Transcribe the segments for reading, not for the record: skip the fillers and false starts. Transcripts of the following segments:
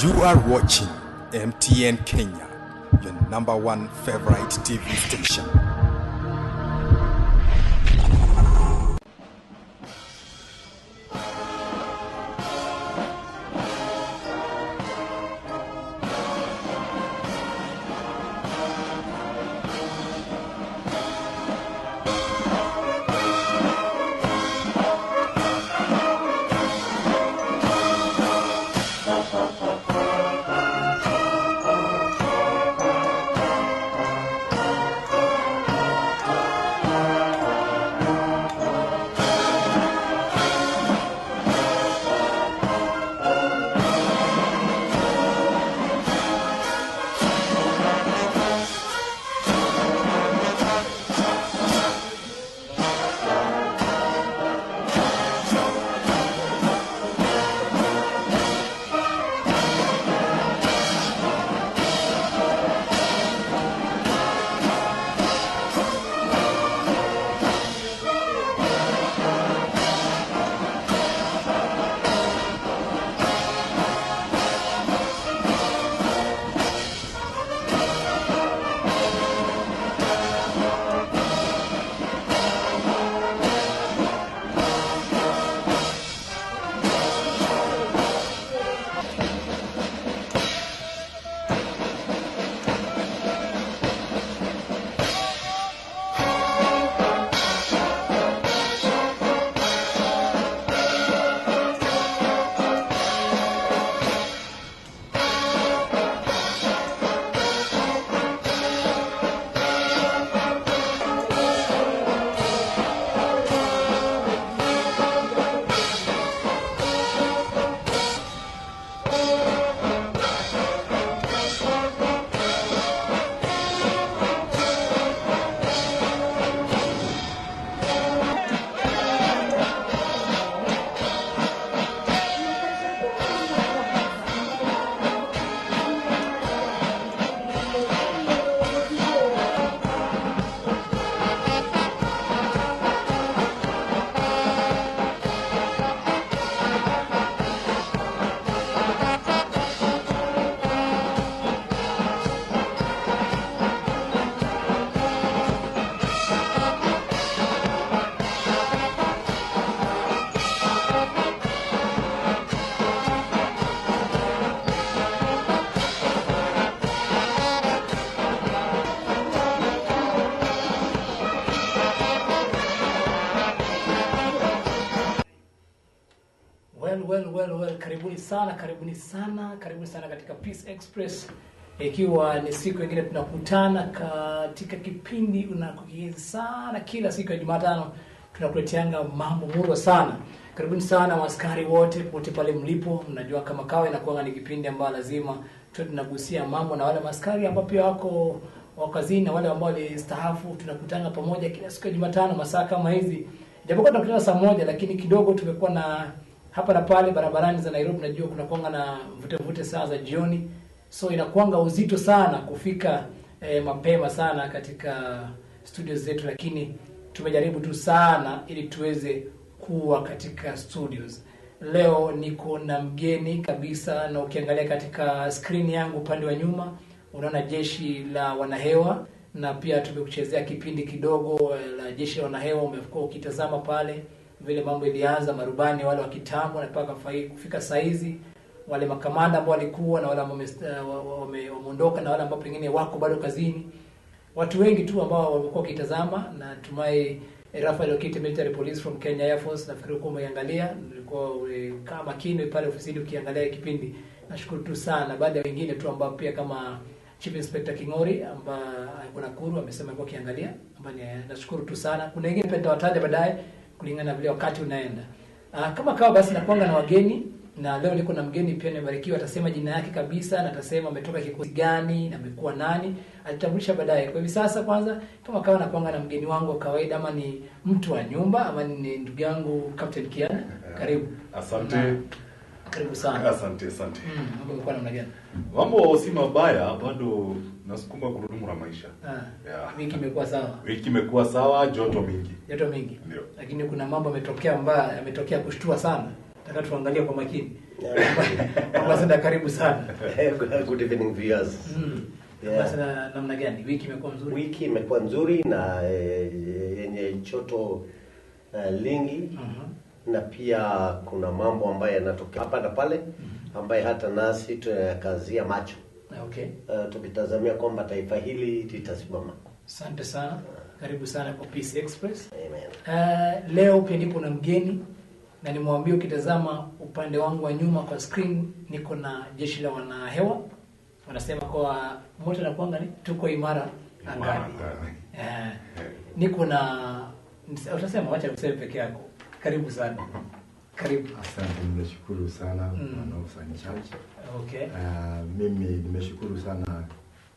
You are watching MTN Kenya, your #1 favorite TV station. Well, karibuni sana katika Peace Express. Ikiwa ni siku nyingine tunakutana katika kipindi unakokienzi sana kila siku ya Jumatano, tunakuleteanga mambo murwa sana. Karibuni sana maskari wote pote pale mlipo. Mnajua kama kawa inakuwa ni kipindi ambao lazima tunagusia mambo na wale maskari ambao pia wako kazini na wale ambao walistaafu. Tunakutana pamoja kila siku ya Jumatano masaa kama hizi. Japokuwa tunakutana saa moja, lakini kidogo tumekuwa na hapa na pale barabarani za Nairobi. Najua kuna kuanga na mvute saa za jioni, so inakuanga uzito sana kufika mapema sana katika studios zetu, lakini tumejaribu tu sana ili tuweze kuwa katika studios. Leo niko na mgeni kabisa, na ukiangalia katika screen yangu upande wa nyuma unaona jeshi la wanahewa, na pia tumekuchezea kipindi kidogo la jeshi la wanahewa. Umekuwa ukitazama pale vile mambo ilianza, marubani wale wa kitambo na mpaka kufika saizi, wale makamanda ambao walikuwa na wale ambao wameondoka na wale ambao pengine wako bado kazini. Watu wengi tu ambao wamekuwa kitazama, na tumai Rafael Okite, Military Police from Kenya Air Force, nafikiri uko umeangalia, ulikuwa kama makini pale ofisini ukiangalia kipindi. Nashukuru tu sana. Baada ya wengine tu ambao pia kama Chief Inspector Kingori ambaye kuna Kuru amesema kwa kiangalia, ambaye nashukuru tu sana. Kuna wengine pia nitawataja baadaye kulingana na vile wakati unaenda. Kama kawa basi nakuanga na wageni, na leo niko na mgeni pia nimebarikiwa. Atasema jina yake kabisa na atasema ametoka kikosi gani na amekuwa nani, atatambulisha baadaye. Kwa hivi sasa kwanza, kama kawa nakuanga na mgeni wangu wa kawaida, ama ni mtu wa nyumba ama ni ndugu yangu Captain Kihanya. Karibu. Asante. Karibu sana. Asante. Mambo yako namna gani? Mambo si mabaya, bado nasukuma gurudumu la maisha. Wiki imekuwa sawa. Wiki imekuwa sawa, joto mingi. Joto mingi. Ndio. Lakini kuna mambo yametokea ambayo yametokea kushtua sana. Nataka tuangalie kwa makini. Ambassador, karibu sana. Good evening viewers. Ambassador, namna gani? Wiki imekuwa nzuri? Wiki imekuwa nzuri na yenye joto lingi. Na pia kuna mambo ambayo yanatokea hapa na pale ambaye hata nasi tunakazia macho. Okay. Tukitazamia kwamba taifa hili litasimama. Asante sana. Karibu sana kwa Peace Express. Amen. Leo pia nipo na mgeni na nimwambie, ukitazama upande wangu wa nyuma kwa screen niko na jeshi la wanahewa. Wanasema kwa moto na kuanga ni tuko imara angani. Niko na utasema wacha useme peke yako. Karibu sana. Karibu. Asante, nimeshukuru sana wanaofanya church. Okay. Mimi nimeshukuru sana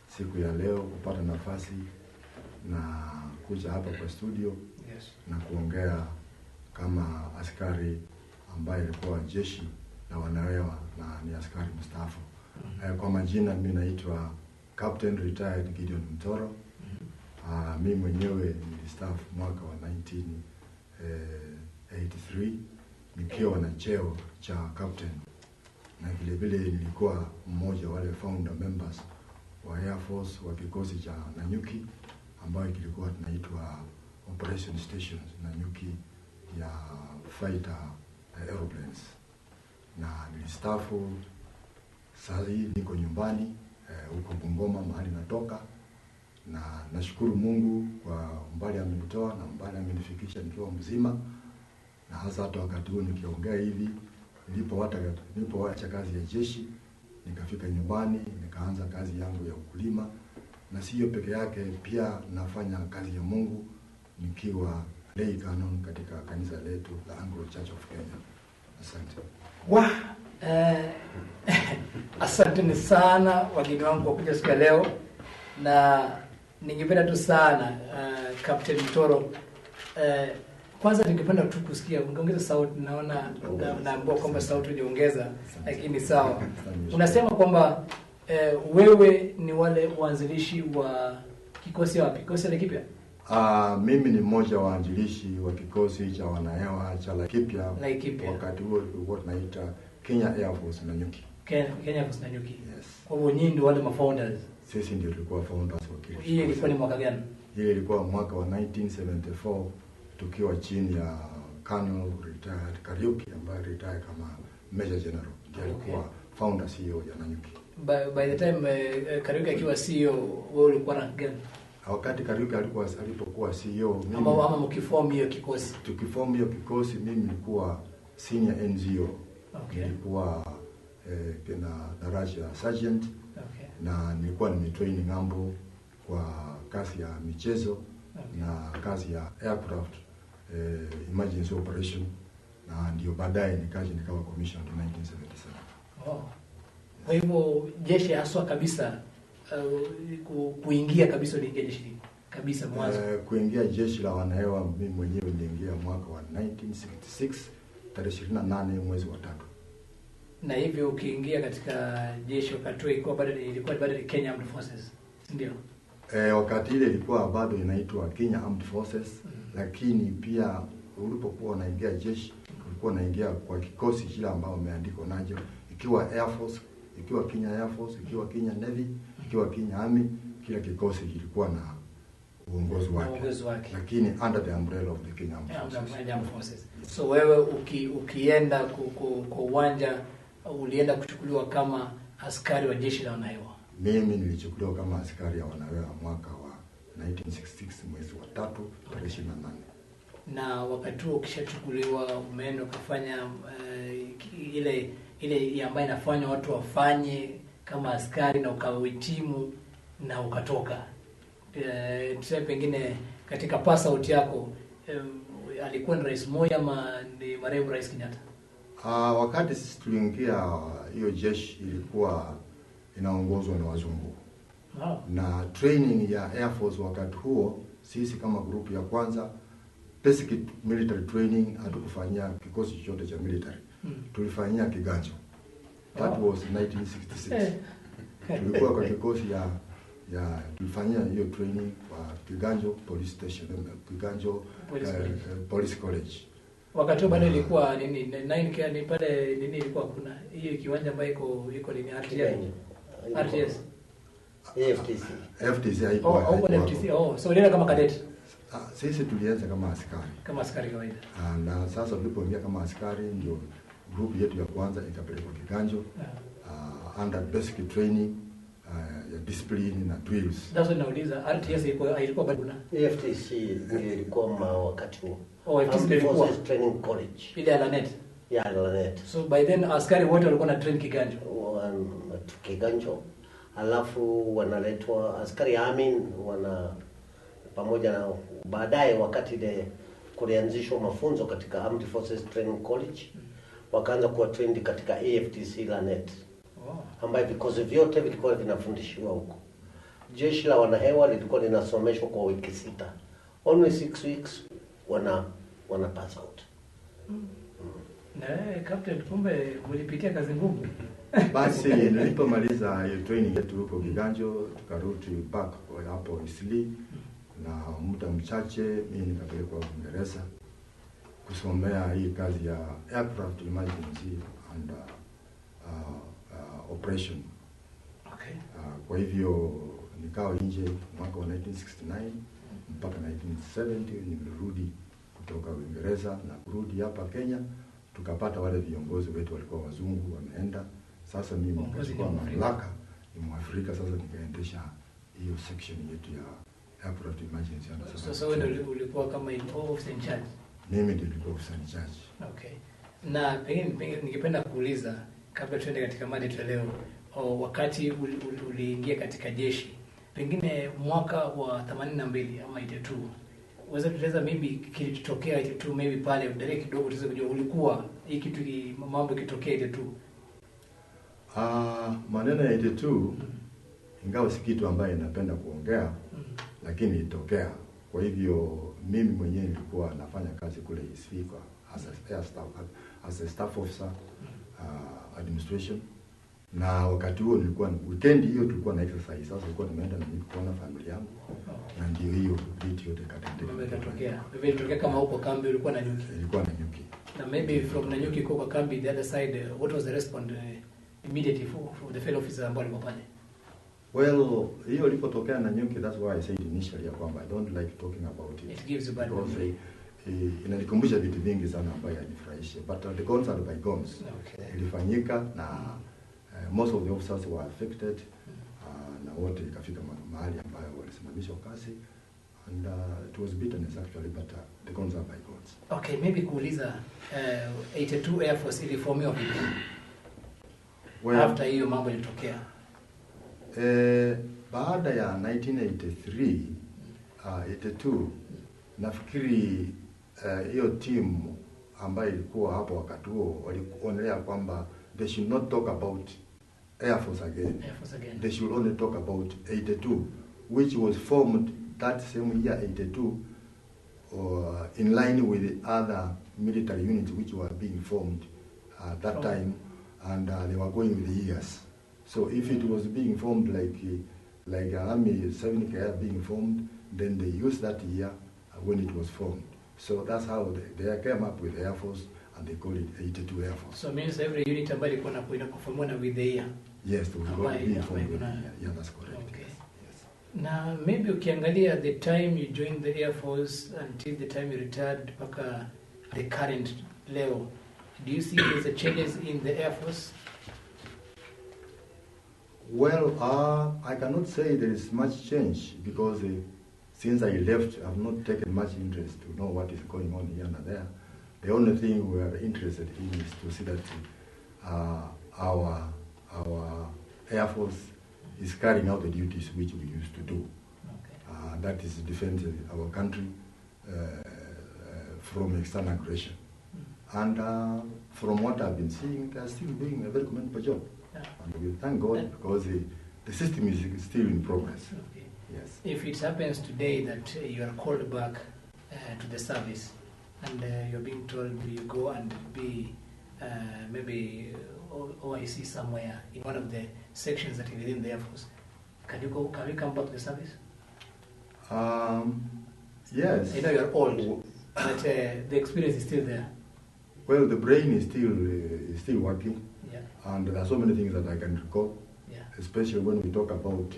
siku ya leo kupata nafasi na kuja hapa kwa studio. Yes. Na kuongea kama askari ambaye alikuwa jeshi na wanahewa na ni askari mstaafu. Kwa majina mimi naitwa Captain Retired Gideon Mutoro. Mimi mwenyewe nilistaafu mwaka wa 1983 nikiwa na cheo cha captain, na vile vile nilikuwa mmoja wale founder members wa Air Force wa kikosi cha Nanyuki ambayo kilikuwa tunaitwa Operation Stations Nanyuki ya fighter aeroplanes. Na nilistaafu, sasa hii niko nyumbani huko Bungoma mahali natoka, na nashukuru Mungu kwa umbali amenitoa na umbali amenifikisha nikiwa mzima. Na hasa hata wakati huu nikiongea hivi, nilipoacha kazi ya jeshi nikafika nyumbani nikaanza kazi yangu ya ukulima, na sio peke yake, pia nafanya kazi ya Mungu nikiwa lay canon katika kanisa letu la Anglo Church of Kenya. Asante. Asante sana wageni wangu kwa kuja siku ya leo, na ningependa tu sana Captain Mutoro, kwanza ningependa tu kusikia ungeongeza sauti. Naona naambiwa kwamba sauti hujaongeza, lakini sawa. Unasema kwamba wewe ni wale waanzilishi wa kikosi wapi? Kikosi la Kipya? Mimi ni mmoja wa waanzilishi wa kikosi cha wanahewa cha Laikipia. Wakati huo tulikuwa tunaita Kenya Air Force Nanyuki. Kenya Air Force Nanyuki. Yes. Kwa hivyo nyinyi ndio wale mafounders. Sisi ndio tulikuwa founders wa kile. Hii ilikuwa ni mwaka gani? Hii ilikuwa mwaka wa 1974 tukiwa chini ya Colonel Retired Kariuki ambaye retired kama Major General. Ndiye alikuwa founder CEO ya Nanyuki. By the time Kariuki akiwa CEO, wewe ulikuwa rank gani? Wakati Kariuki alipokuwa CEO, mimi ama mkiform hiyo kikosi. Tukiform hiyo kikosi, mimi nilikuwa senior NGO. Okay. Nilikuwa na daraja ya sergeant. Okay. Na nilikuwa nimetrain ngambo kwa kazi ya michezo. Okay. Na kazi ya aircraft emergency operation, na ndio baadaye nikawa commissioned in 1977. Kwa hivyo jeshi haswa kabisa kuingia kabisa ni jeshi kabisa mwanzo. Kuingia jeshi la wanahewa mimi mwenyewe niliingia mwaka wa 1966 tarehe 28 mwezi wa 3. Na hivyo ukiingia katika jeshi wakati ilikuwa bado ni Kenya Armed Forces, ndio? Wakati ile ilikuwa bado inaitwa Kenya Armed Forces. Lakini pia ulipokuwa unaingia jeshi ulikuwa unaingia kwa kikosi kile ambao umeandikwa nacho, ikiwa Air Force, ikiwa Kenya Air Force, ikiwa Kenya Navy, ikiwa Kenya Army, kila kikosi kilikuwa na uongozi wake. Lakini under the umbrella of the Kenya Armed Forces. So wewe ukienda kwa uwanja ulienda kuchukuliwa kama askari wa jeshi la wanahewa? Mimi nilichukuliwa kama askari ya wanahewa mwaka wa 1966 mwezi wa 3 tarehe 28. Na wakati huo ukishachukuliwa umeenda ukafanya ile ambayo inafanya watu wafanye kama askari, na ukahitimu na ukatoka. Tuseme pengine katika pass out yako alikuwa ni Rais Moi ama ni marehemu Rais Kenyatta? Wakati sisi tuliingia hiyo jeshi ilikuwa inaongozwa na wazungu. Na training ya Air Force wakati huo, sisi kama group ya kwanza basic military training hatukufanyia kikosi chochote cha military. Tulifanyia Kiganjo. That was 1966. Tulikuwa kwa kikosi ya tulifanyia hiyo training kwa Kiganjo Police Station, Kiganjo Police College. Wakati bado ilikuwa nini 9K ni pale nini ilikuwa kuna hiyo kiwanja ambayo iko nini RTS. FTC haikuwa. So ulienda kama cadet. Sisi tulianza kama askari. Kama askari kawaida. Na sasa tulipoingia kama askari ndio group yetu ya kwanza ikapelekwa Kiganjo. Under basic training ya discipline na drills. That's what nauliza. RTS ilikuwa bado na FTC ilikuwa wakati huo. FTC ilikuwa training college. Ile Lanet. Yeah, Lanet. So by then askari wote walikuwa na train Kiganjo. Kiganjo. Alafu wanaletwa askari pamoja na baadaye wakati kulianzishwa mafunzo katika Armed Forces Training College, wakaanza kuwa trained katika AFTC Lanet. Ambayo vikosi vyote vilikuwa vinafundishwa huko. Jeshi la wanahewa lilikuwa linasomeshwa kwa wiki 6. Only 6 weeks wana pass out. Captain, kumbe mlipitia kazi ngumu. Basi nilipomaliza hiyo training yetu huko Kiganjo, tukarudi back kwa hapo Isli, na muda mchache mimi nikapelekwa Uingereza kusomea hii kazi ya aircraft emergency and operation. Okay. Kwa hivyo nikawa nje mwaka wa 1969 mpaka 1970 nilirudi kutoka Uingereza na kurudi hapa Kenya, tukapata wale viongozi wetu walikuwa wazungu wameenda. Sasa mimi nikachukua mamlaka ni Mwafrika, sasa nikaendesha hiyo section yetu ya aircraft emergency. Sasa wewe ulikuwa kama officer in charge? Mimi ndio nilikuwa officer in charge. Okay. Na pengine ningependa kuuliza kabla tuende katika mada yetu leo, wakati uliingia katika jeshi, pengine mwaka wa 82 ama 82, uweze kueleza maybe kilitokea 82 maybe pale direct kidogo tuweze kujua ulikuwa hii kitu mambo kitokea 82. Maneno ya 82 ingawa si kitu ambaye napenda kuongea, lakini ilitokea. Kwa hivyo mimi mwenyewe nilikuwa nafanya kazi kule ISV as a staff officer administration, na wakati huo nilikuwa weekend hiyo tulikuwa na exercise. Sasa nilikuwa nimeenda na mimi kuona familia yangu, na ndio hiyo vitu yote ikatokea. Ilitokea kama huko kambi ulikuwa na nyuki. Ilikuwa na nyuki. Na maybe from na nyuki kwa kambi the other side, what was the response immediately for the fellow officer ambao walikuwa pale? Well, hiyo ilipotokea na nyuki, that's why I said initially I don't like talking about it. It gives you bad memory. Inanikumbusha vitu vingi sana ambayo yanifurahisha, but the guns are by guns. Okay. Ilifanyika na most of the officers were affected, na wote ikafika mahali ambayo walisimamishwa kazi, and it was bitterness actually, but the guns are by guns. Okay, maybe kuuliza 82 Air Force iliformiwa vipi? Well, after hiyo mambo ilitokea. Baada ya 1983 82 nafikiri hiyo timu ambayo ilikuwa hapo wakati huo walionelea kwamba they should not talk about Air Force again. They should only talk about 82, which was formed that same year 82, in line with the other military units which were being formed at that time, and they were going with the years. So if it was being formed like Army 7K being formed, then they used that year when it was formed. So that's how they came up with the Air Force, and they call it 82 Air Force. So it means every unit ambayo ilikuwa inaperformwa with the year. Yes, it was being formed. Yeah, that's correct. Okay. Yes. Now maybe ukiangalia the time you joined the Air Force until the time you retired mpaka the current level, do you see there's a changes in the Air Force? Well, I cannot say there is much change, because since I left, I've not taken much interest to know what is going on here and there. The only thing we are interested in is to see that our Air Force is carrying out the duties which we used to do. Okay. That is defend our country from external aggression. And from what I've been seeing, they are still doing a very commendable job. Yeah. And we thank God, because the system is still in progress. Okay. Yes. If it happens today that you are called back to the service, and you're being told you go and be maybe OIC somewhere in one of the sections that is within the Air Force, can you come back to the service? Yes. I know you're old, but the experience is still there. Well, the brain is still working, Yeah. and there are so many things that I can recall, Yeah. especially when we talk about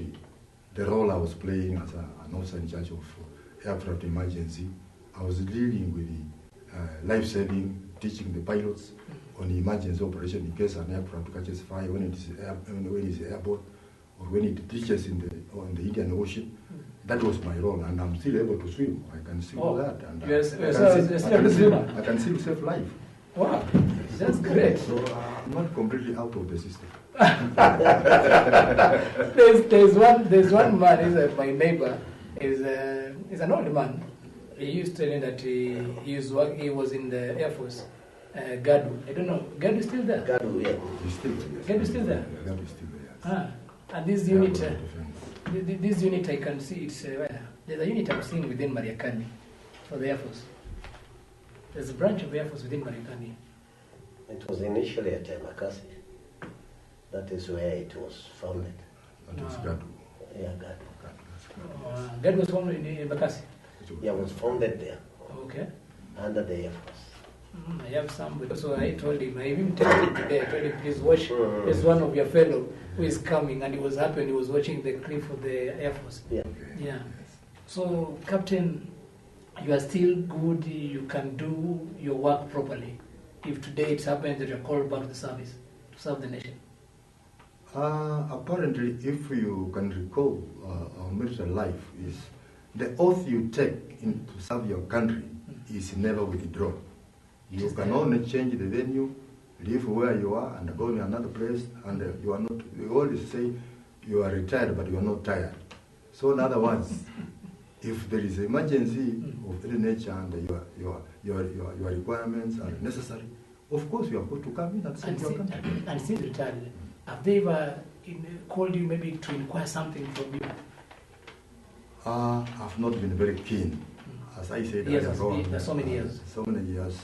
the role I was playing as an officer in charge of aircraft emergency. I was dealing with the life-saving, teaching the pilots on the emergency operation in case an aircraft catches fire when it is airborne, or when it ditches on the Indian Ocean. That was my role, and I'm still able to swim. I can still do that, and I can still save life. Wow, that's great. So I'm not completely out of the system. there's one man, is my neighbor, is an old man. He used to tell me that he was in the Air Force. Gadu, I don't know. Gadu is still there. Gadu, yeah. He's still there. Gadu is still there. Yeah, Gadu is still there. Ah, and this unit, this unit I can see it's there's a unit I'm seeing within Mariakani for the Air Force. There's a branch of Air Force within Mariakani. It was initially at Makasi. That is where it was founded. That was Gadu. Yeah, Gadu. Gadu was founded in Bakassi. Yeah, it was founded there Okay. under the Air Force. I have somebody. So I told him, I even texted him today. I told him, please watch. There's one of your fellow who is coming, and he was happy when he was watching the clip of the Air Force. Yeah. Yeah. So, Captain, you are still good. You can do your work properly. If today it happens that you're called back to service to serve the nation. Apparently, if you can recall our military life, is the oath you take to serve your country is never withdrawn. You can only change the venue, leave where you are, and go to another place, and you are not. We always say you are retired, but you are not tired. So, in other words, if there is an emergency of any nature and your requirements are necessary, of course you are going to come in and serve your country. And since retired, have they ever called you maybe to inquire something from you? I've not been very keen. As I said Yes, earlier on, so many years. So many years.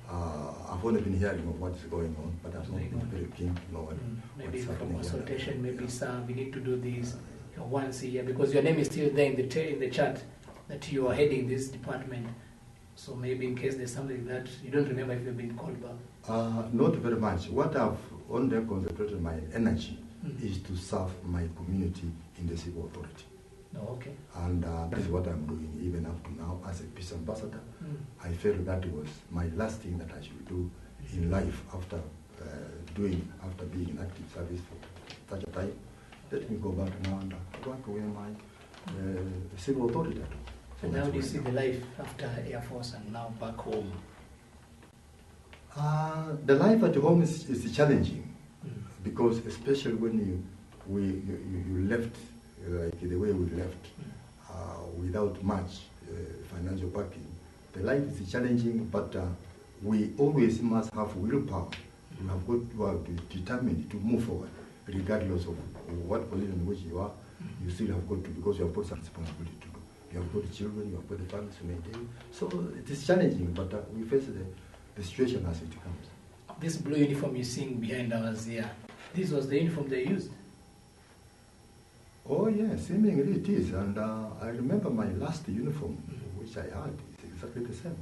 I've only been hearing of what is going on, but I've not been very keen to know Maybe what's for happening. consultation, maybe sir, we need to do this once a year, because your name is still there in the chat that you are heading this department. So maybe in case there's something that you don't remember if you've been called back. Not very much. What I've only concentrated my energy is to serve my community in the civil authority. Oh, okay. And that is what I'm doing even up to now as a peace ambassador. I felt that was my last thing that I should do in life after being in active service for such a time. Let me go back now and work with my civil authority. And how do you see the life after Air Force and now back home? The life at home is challenging because especially when you left like the way we left without much financial backing. The life is challenging, but we always must have willpower. You have got to be determined to move forward, regardless of what position in which you are. You still have got to, because you have got some responsibility to do. You have got children, you have got the families to maintain. So it is challenging, but we face the situation as it comes. This blue uniform you're seeing behind us here, this was the uniform they used? Oh yes, seemingly it is. And I remember my last uniform, which I had, is exactly the same.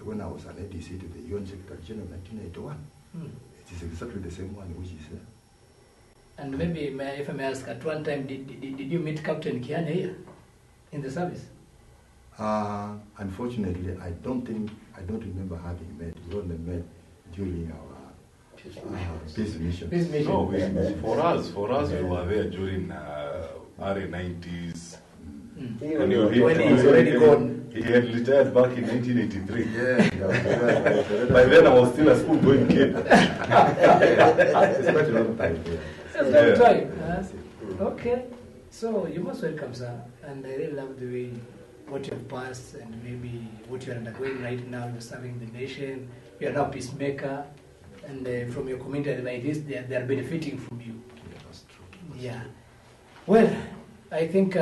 When I was an ADC to the UN Secretary General in 1981. It is exactly the same one which is there. And maybe, if I may ask, at one time, did you meet Captain Kihanya here in the service? Unfortunately, I don't remember having met. We only met during our peace mission. No, for us, we were there during early 90s. When he was already gone. He had retired back in 1983. Yeah. By then I was still a school-going kid. It's quite a long time. That's a long time. Okay. So you most welcome, sir. And I really love the way what you have passed and maybe what you are undergoing right now. You're serving the nation. You are now a peacemaker. And from your community like this, they are benefiting from you. Yeah, that's true. Yeah. Well, I think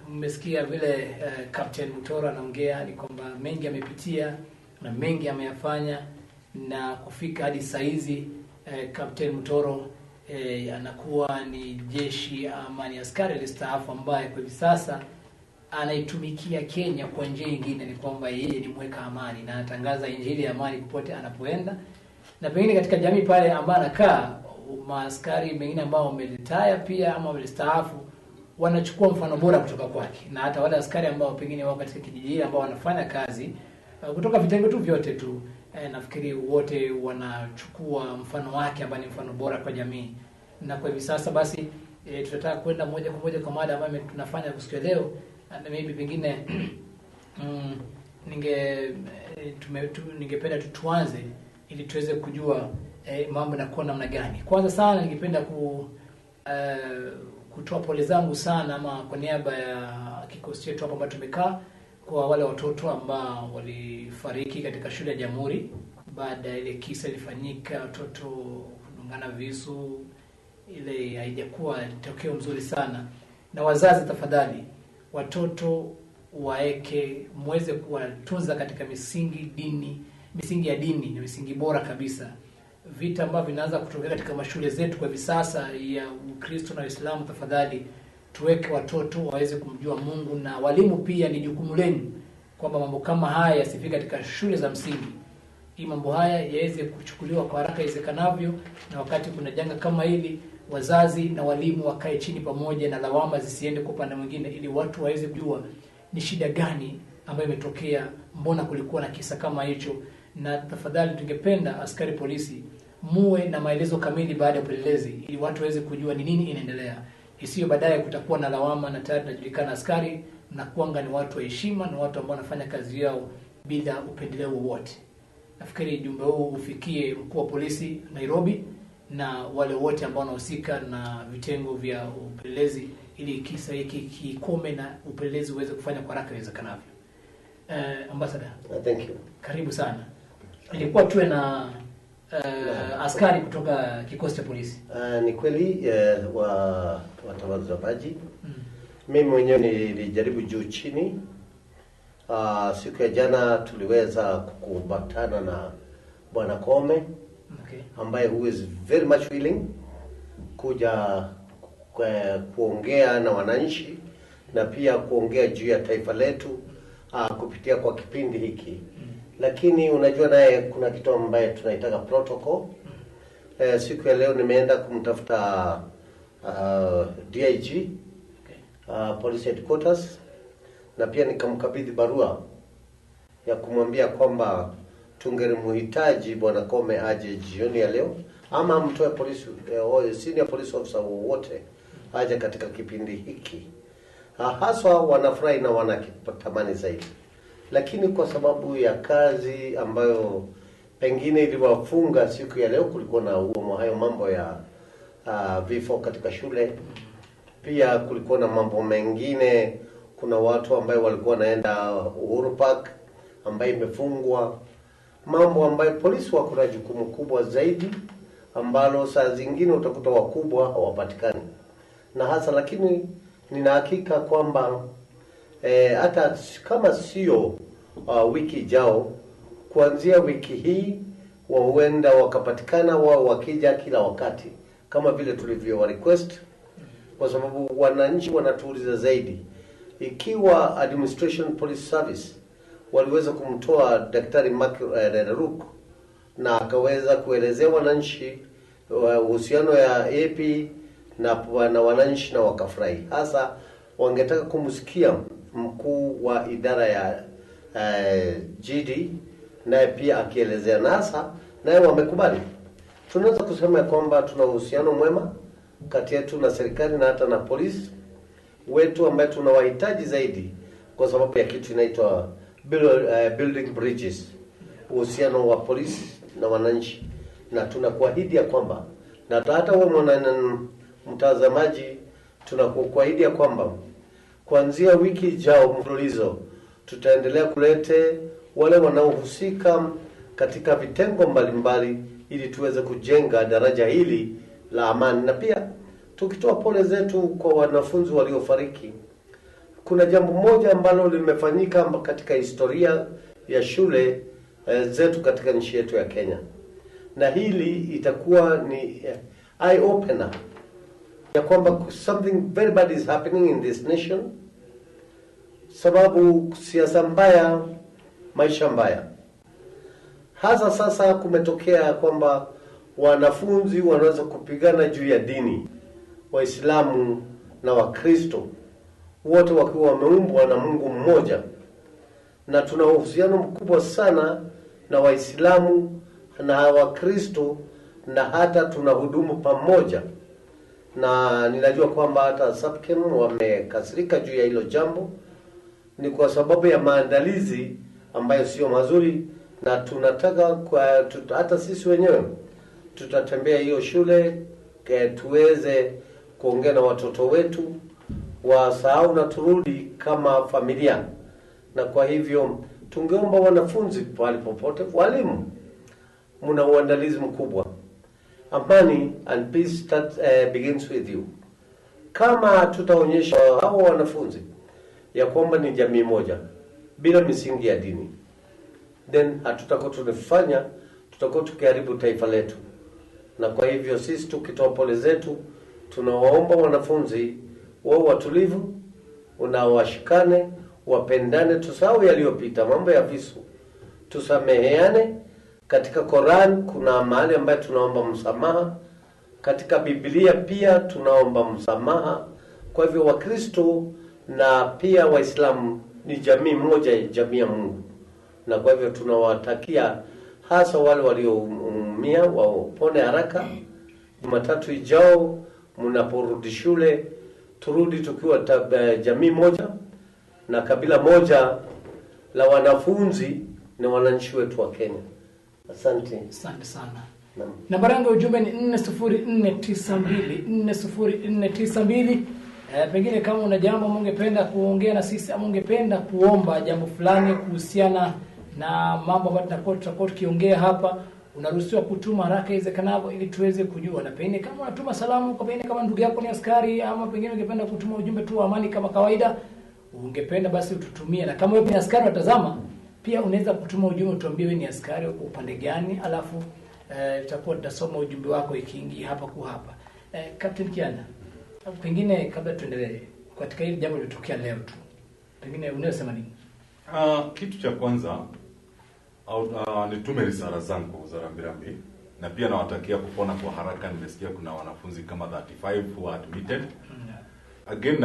mmesikia vile Captain Mutoro anaongea ni kwamba mengi amepitia na mengi ameyafanya na kufika hadi saizi Captain Mutoro anakuwa ni jeshi ama ni askari alistaafu ambaye kwa hivi sasa anaitumikia Kenya kwa njia nyingine, ni kwamba yeye ni mweka amani na anatangaza injili ya amani popote anapoenda. Na pengine katika jamii pale ambapo anakaa, maaskari mengine ambao wameretire pia ama wamestaafu wanachukua mfano bora kutoka kwake, na hata wale askari ambao pengine wao katika kijiji ambao wanafanya kazi kutoka vitengo tu vyote tu, nafikiri wote wanachukua mfano wake ambao ni mfano bora kwa jamii. Na kwa hivi sasa basi tutataka kwenda moja kwa moja kwa mada ambayo tunafanya kusiku leo, na maybe pengine ningependa tuanze ili tuweze kujua mambo yanakuwa namna gani. Kwanza sana ningependa kutoa pole zangu sana ama kwa niaba ya kikosi chetu hapa ambapo tumekaa kwa wale watoto ambao walifariki katika shule ya Jamhuri baada ya ile kisa ilifanyika, watoto kudungana visu. Ile haijakuwa tokeo mzuri sana. Na wazazi, tafadhali, watoto muweze kuwatunza katika misingi ya dini na misingi bora kabisa. Vita ambavyo vinaanza kutokea katika mashule zetu kwa hivi sasa ya Ukristo na Uislamu, tafadhali tuweke watoto waweze kumjua Mungu, na walimu pia ni jukumu lenu kwamba mambo kama haya yasifike katika shule za msingi. Hii mambo haya yaweze kuchukuliwa kwa haraka iwezekanavyo, na wakati kuna janga kama hili wazazi na walimu wakae chini pamoja na lawama zisiende kwa upande mwingine, ili watu waweze kujua ni shida gani ambayo imetokea, mbona kulikuwa na kisa kama hicho. Na tafadhali tungependa askari polisi muwe na maelezo kamili baada ya upelelezi, ili watu waweze kujua ni nini inaendelea. Isiyo baadaye kutakuwa na lawama na tayari tunajulikana askari na kuanga ni watu wa heshima na watu ambao wanafanya kazi yao bila upendeleo wowote. Nafikiri jumbe huu ufikie mkuu wa polisi Nairobi na wale wote ambao wanahusika na vitengo vya upelelezi, ili kisa hiki kikome na upelelezi uweze kufanya kwa haraka iwezekanavyo. Ambassador, thank you. Karibu sana. Ilikuwa tuwe na askari kutoka kikosi cha polisi. Ni kweli watazamaji. Mimi mwenyewe nilijaribu juu chini. Siku ya jana tuliweza kukubatana na Bwana Kome, ambaye who is very much willing kuja kuongea na wananchi na pia kuongea juu ya taifa letu kupitia kwa kipindi hiki. Lakini unajua naye kuna kitu ambaye tunaitaka protocol. Siku ya leo nimeenda kumtafuta DIG police headquarters, na pia nikamkabidhi barua ya kumwambia kwamba tungelimhitaji Bwana Kome aje jioni ya leo, ama mtoe polisi senior police officer wote aje katika kipindi hiki. Haswa wanafurahi na wanakitamani zaidi, lakini kwa sababu ya kazi ambayo pengine iliwafunga siku ya leo, kulikuwa na hayo mambo ya vifo katika shule. Pia kulikuwa na mambo mengine, kuna watu ambao walikuwa naenda Uhuru Park ambayo imefungwa, mambo ambayo polisi wako na jukumu kubwa zaidi, ambalo saa zingine utakuta wakubwa hawapatikani na hasa. Lakini nina hakika kwamba hata kama sio wiki ijao, kuanzia wiki hii huenda wakapatikana wao wakija kila wakati kama vile tulivyo request, kwa sababu wananchi wanatuuliza zaidi ikiwa administration police service waliweza kumtoa Daktari Ruk na akaweza kuelezea wananchi uhusiano ya AP na wananchi na wakafurahi. Hasa wangetaka kumsikia mkuu wa idara ya GD naye pia akielezea, na hasa naye wamekubali. Tunaweza kusema kwamba tuna uhusiano mwema kati yetu na serikali na hata na polisi wetu, ambaye tunawahitaji zaidi kwa sababu ya kitu inaitwa building bridges, uhusiano wa polisi na wananchi. Na tunakuahidi ya kwamba, na hata wewe mtazamaji, tunakuahidi ya kwamba kuanzia wiki ijao mfululizo tutaendelea kulete wale wanaohusika katika vitengo mbalimbali ili tuweze kujenga daraja hili la amani. Na pia tukitoa pole zetu kwa wanafunzi waliofariki, kuna jambo moja ambalo limefanyika katika historia ya shule zetu katika nchi yetu ya Kenya, na hili itakuwa ni eye opener ya kwamba something very bad is happening in this nation. sababu siasa mbaya, maisha mbaya. Hasa sasa kumetokea kwamba wanafunzi wanaweza kupigana juu ya dini, Waislamu na Wakristo, wote wakiwa wameumbwa na Mungu mmoja, na tuna uhusiano mkubwa sana na Waislamu na Wakristo, na hata tunahudumu pamoja. Na ninajua kwamba hata SAPKEM wamekasirika juu ya hilo jambo, ni kwa sababu ya maandalizi ambayo sio mazuri, na tunataka hata sisi wenyewe tutatembea hiyo shule tuweze kuongea na watoto wetu wasahau na turudi kama familia. Na kwa hivyo tungeomba wanafunzi pale popote, walimu, mna uandalizi mkubwa. Amani and peace begins with you. Kama tutaonyesha hao wanafunzi ya kwamba ni jamii moja bila misingi ya dini, then hatutakuwa tunafanya, tutakuwa tukiharibu taifa letu. Na kwa hivyo sisi tukitoa pole zetu, tunawaomba wanafunzi wao watulivu, unawashikane, wapendane, tusahau yaliyopita, mambo ya visu, tusameheane. Katika Quran kuna mahali ambayo tunaomba msamaha, katika Biblia pia tunaomba msamaha. Kwa hivyo Wakristo na pia Waislamu ni jamii moja, jamii ya Mungu. Na kwa hivyo tunawatakia hasa wale walioumia wapone haraka. Jumatatu ijao mnaporudi shule, turudi tukiwa jamii moja na kabila moja la wanafunzi na wananchi wetu wa Kenya. Asante. Asante sana. Namba yangu ujumbe ni 40492 40492. Pengine kama una jambo ungependa kuongea na sisi ama ungependa kuomba jambo fulani kuhusiana na mambo ambayo tutakuwa tukiongea hapa, unaruhusiwa kutuma haraka iwezekanavyo ili tuweze kujua. Na pengine kama unatuma salamu, kwa pengine kama ndugu yako ni askari, ama pengine ungependa kutuma ujumbe tu wa amani kama kawaida, ungependa basi ututumie. Na kama wewe ni askari watazama, pia unaweza kutuma ujumbe utuambie wewe ni askari uko upande gani, alafu tutakuwa tutasoma ujumbe wako ikiingia hapa kwa hapa. Captain Kihanya, pengine kabla tuendelee katika hili jambo lilotokea leo tu, pengine unaweza sema nini? Kitu cha kwanza nitume risala zangu za rambirambi, na pia nawatakia kupona kwa haraka. Nimesikia kuna wanafunzi kama 35 who are admitted. Again,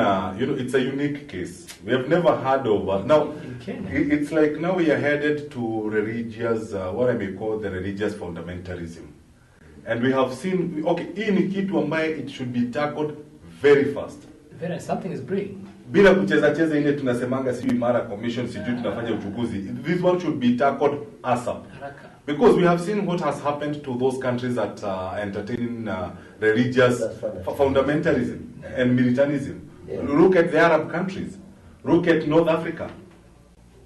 it's a unique case. We have never heard of now. It's like now we are headed to religious, what I may call the religious fundamentalism, and we have seen. Okay, hii ni kitu ambaye it should be tackled very fast. Very something is brewing. Bila kucheza ile tunasemanga si imara commission sijui tunafanya uchunguzi. This one should be tackled ASAP. Because we have seen what has happened to those countries that entertain religious fundamentalism and militarism. Yeah. Look at the Arab countries. Look at North Africa.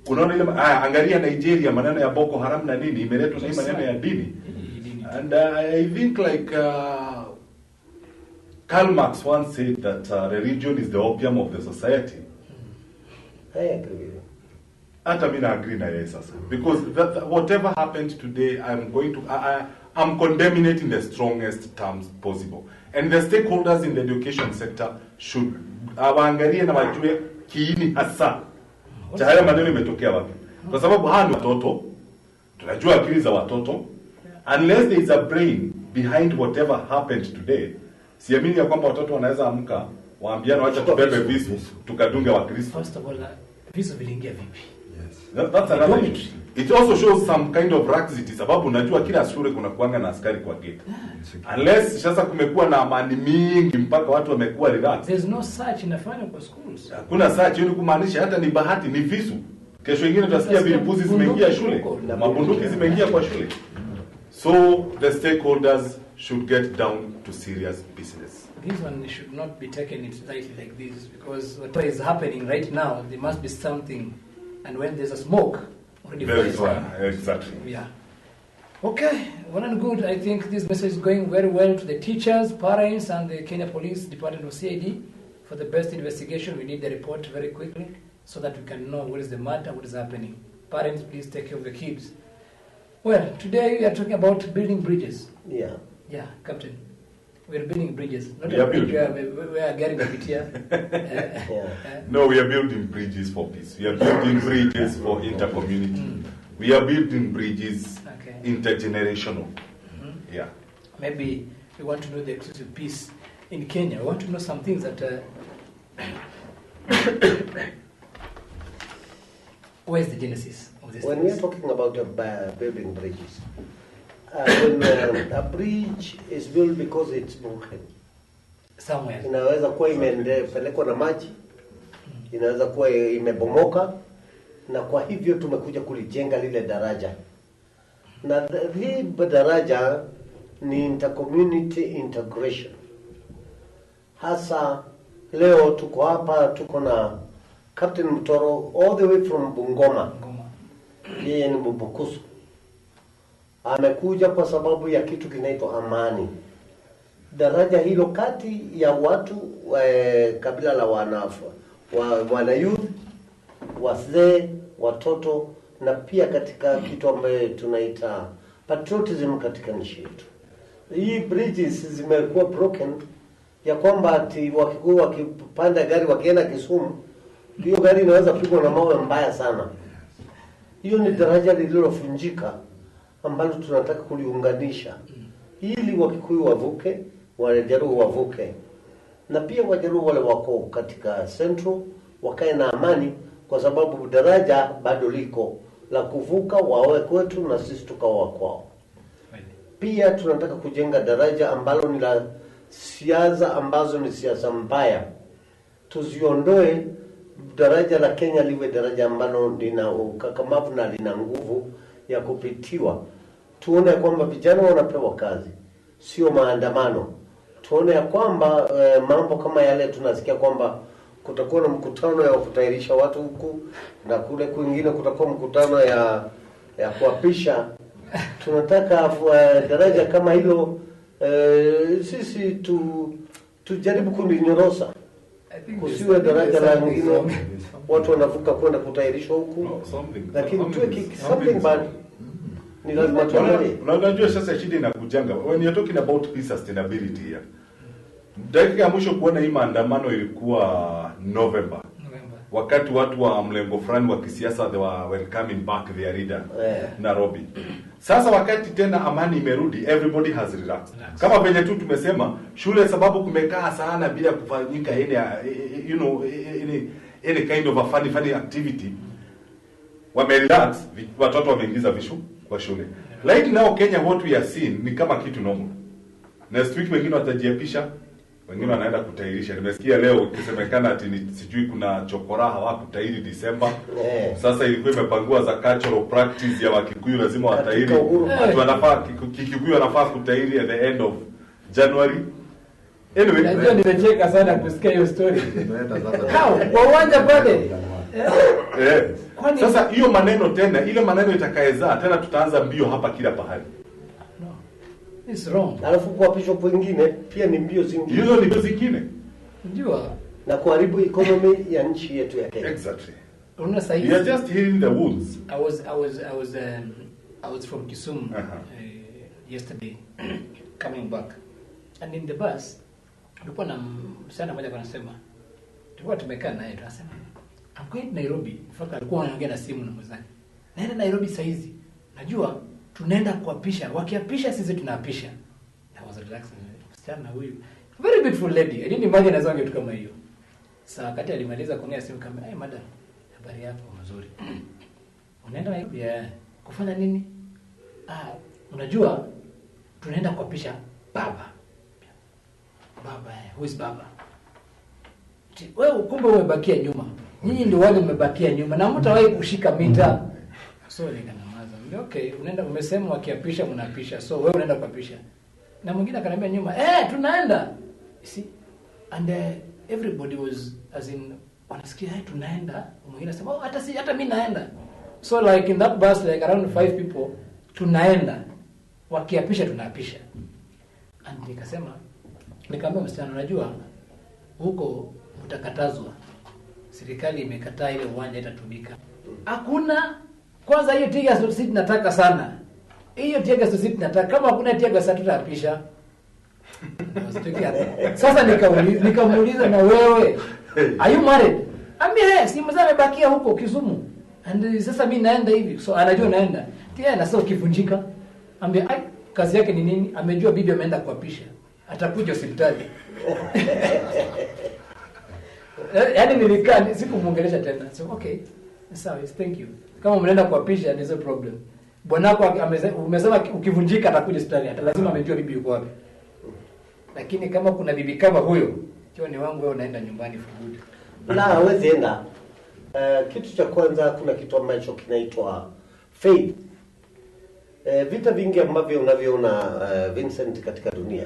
Unaona ile angalia Nigeria, maneno ya Boko Haram na nini imeletwa na maneno ya dini. And I think like Karl Marx once said that religion is the opium of the society. I agree with you. Hata mimi na agree na yeye sasa. Because whatever happened today, I'm condemning it in the strongest terms possible. And the stakeholders in the education sector should waangalie na wajue kiini hasa cha haya maneno imetokea wapi. Kwa sababu hawa ni watoto, tunajua akili za watoto. Unless there is a brain behind whatever happened today, siamini ya kwamba watoto wanaweza amka waambiana wacha tubebe visu tukadunge wa Kristo. First of all, visu viliingia vipi? Yes. That's another issue. It also shows some kind of laxity, sababu unajua kila shule kuna kuanga na askari kwa gate. Unless sasa kumekuwa na amani mingi mpaka watu wamekuwa relaxed. There's no search inafanywa kwa schools. Hakuna search, hiyo ni kumaanisha hata ni bahati ni visu. Kesho nyingine tutasikia vilipuzi zimeingia shule, mabunduki zimeingia kwa shule. So the stakeholders should get down to serious business. This one should not be taken it lightly like this, because what is happening right now, there must be something, and when there's a smoke, already there is one. Exactly. Yeah. Okay, well and good. I think this message is going very well to the teachers, parents, and the Kenya Police Department of CID for the best investigation. We need the report very quickly so that we can know what is the matter, what is happening. Parents, please take care of the kids. Well, today we are talking about building bridges. Yeah. Yeah, Captain. We are building bridges. Not We are a bridge building. where Gary Gapitia. No, we are building bridges for peace. We are building bridges for intercommunity. We are building bridges intergenerational. Yeah. Maybe we want to know the exclusive peace in Kenya. We want to know some things that. Where's the genesis of this? When we are talking about building bridges, when a bridge is built because it's broken, Somewhere. inaweza kuwa imepelekwa na maji, inaweza kuwa imebomoka, na kwa hivyo tumekuja kulijenga lile daraja. Na hii daraja ni intercommunity integration. Hasa leo tuko hapa, tuko na Captain Mutoro all the way from Bungoma. Yeye ni Bubukusu. Amekuja kwa sababu ya kitu kinaitwa amani. Daraja hilo kati ya watu kabila la wana youth, wazee, watoto, na pia katika kitu ambaye tunaita patriotism katika nchi yetu. Hii bridges zimekuwa broken ya kwamba ati wakikuwa wakipanda gari wakienda Kisumu, hiyo gari inaweza kupigwa na mawe mbaya sana. Hiyo ni daraja lililofunjika ambalo tunataka kuliunganisha ili Wakikuyu wavuke, Wajaluo wavuke, na pia Wajaluo wale wako katika Central wakae na amani, kwa sababu daraja bado liko la kuvuka, wawe kwetu na sisi tukawa kwao. Pia tunataka kujenga daraja ambalo ni la siasa ambazo ni siasa mbaya. Tuziondoe, daraja la Kenya liwe daraja ambalo lina ukakamavu na lina nguvu ya kupitiwa. Tuone kwamba vijana wanapewa kazi, sio maandamano. Tuone ya kwamba mambo kama yale tunasikia kwamba kutakuwa na mkutano ya kutairisha watu huku na kule kwingine kutakuwa mkutano ya kuapisha. Tunataka daraja kama hilo sisi tujaribu kulinyorosa. Kusiwe daraja la ngine watu wanavuka kwenda kutairishwa huku. Lakini tuwe something bad. Ni lazima tuangalie. Unajua sasa shida inakujanga. When you're talking about peace sustainability here. Dakika ya mwisho kuona hii maandamano ilikuwa November. Wakati watu wa mlengo fulani wa kisiasa they were welcoming back their leader Nairobi. Sasa wakati tena amani imerudi, everybody has relaxed. Kama venye tu tumesema, shule sababu kumekaa sana bila kufanyika any kind of a funny activity. Wamerelax, watoto wameingiza vishu kwa shule. Right now Kenya what we are seeing ni kama kitu normal. Next week wengine watajiapisha, wengine wanaenda kutairisha. Nimesikia leo ikisemekana ati sijui kuna chokora hawakutairi December. Sasa ilikuwa imepangwa za cultural practice ya Wakikuyu lazima watairi. Watu wanafaa Kikuyu wanafaa kutairi at the end of January. Anyway, najua nimecheka sana kusikia hiyo story. Kwa uwanja pale. Sasa hiyo maneno tena, ile maneno itakaezaa tena tutaanza mbio hapa kila pahali. It's wrong. Alafu kuapishwa kwingine pia ni mbio zingine. Hizo ni mbio zingine. Unajua na kuharibu economy ya nchi yetu ya Kenya. Exactly. Unaona sasa We are just hearing the wounds. I was from Kisumu yesterday coming back. And in the bus tulikuwa na msichana mmoja anasema tulikuwa tumekaa naye tunasema I'm going to Nairobi. Faka alikuwa anaongea na simu na mwenzake. Naenda Nairobi saa hizi. Najua tunaenda kuapisha. Wakiapisha sisi tunaapisha. I was relaxing. Msichana huyu very beautiful lady. I didn't imagine anaweza kitu kama hiyo. Sasa wakati alimaliza kuongea simu kama, "Hey madam, habari yako nzuri. Unaenda Nairobi kufanya nini?" Unajua tunaenda kuapisha baba. Baba, who is baba? Wewe kumbe umebakia nyuma. Nyinyi ndio wale mmebakia nyuma na mtawahi kushika mita. So nikanyamaza. Okay, unaenda umesema wakiapisha mnapisha. So wewe unaenda kuapisha. Na mwingine akaniambia nyuma, tunaenda. You see? And everybody was as in wanasikia tunaenda. Mwingine anasema, hata mimi naenda. So like in that bus like around 5 people tunaenda. Wakiapisha tunapisha. And nikamwambia msichana, unajua huko utakatazwa. Serikali imekataa ile uwanja itatumika. Hakuna kwanza hiyo tiga sisi tunataka sana. Hiyo tiga sisi tunataka. Kama hakuna tiga sasa tutaapisha. Sasa nikamuuliza na wewe, are you married? Ambia si mzee amebakia huko Kisumu. And sasa mimi naenda hivi. So anajua naenda. Tia na sasa ukivunjika. Ambia ai kazi yake ni nini? Amejua bibi ameenda kuapisha. Atakuja hospitali. Yaani nilikaa sikumuongelesha tena. So okay. Sawa, thank you. Kama mnaenda kuapisha there's no problem. Bwanako umesema ukivunjika atakuja hospitali. Hata lazima amejua bibi yuko wapi. Lakini kama kuna bibi kama huyo, hiyo ni wangu, wewe unaenda nyumbani for good. La, hawezi enda. Kitu cha kwanza kuna kitu ambacho kinaitwa faith. Vita vingi ambavyo unavyoona Vincent katika dunia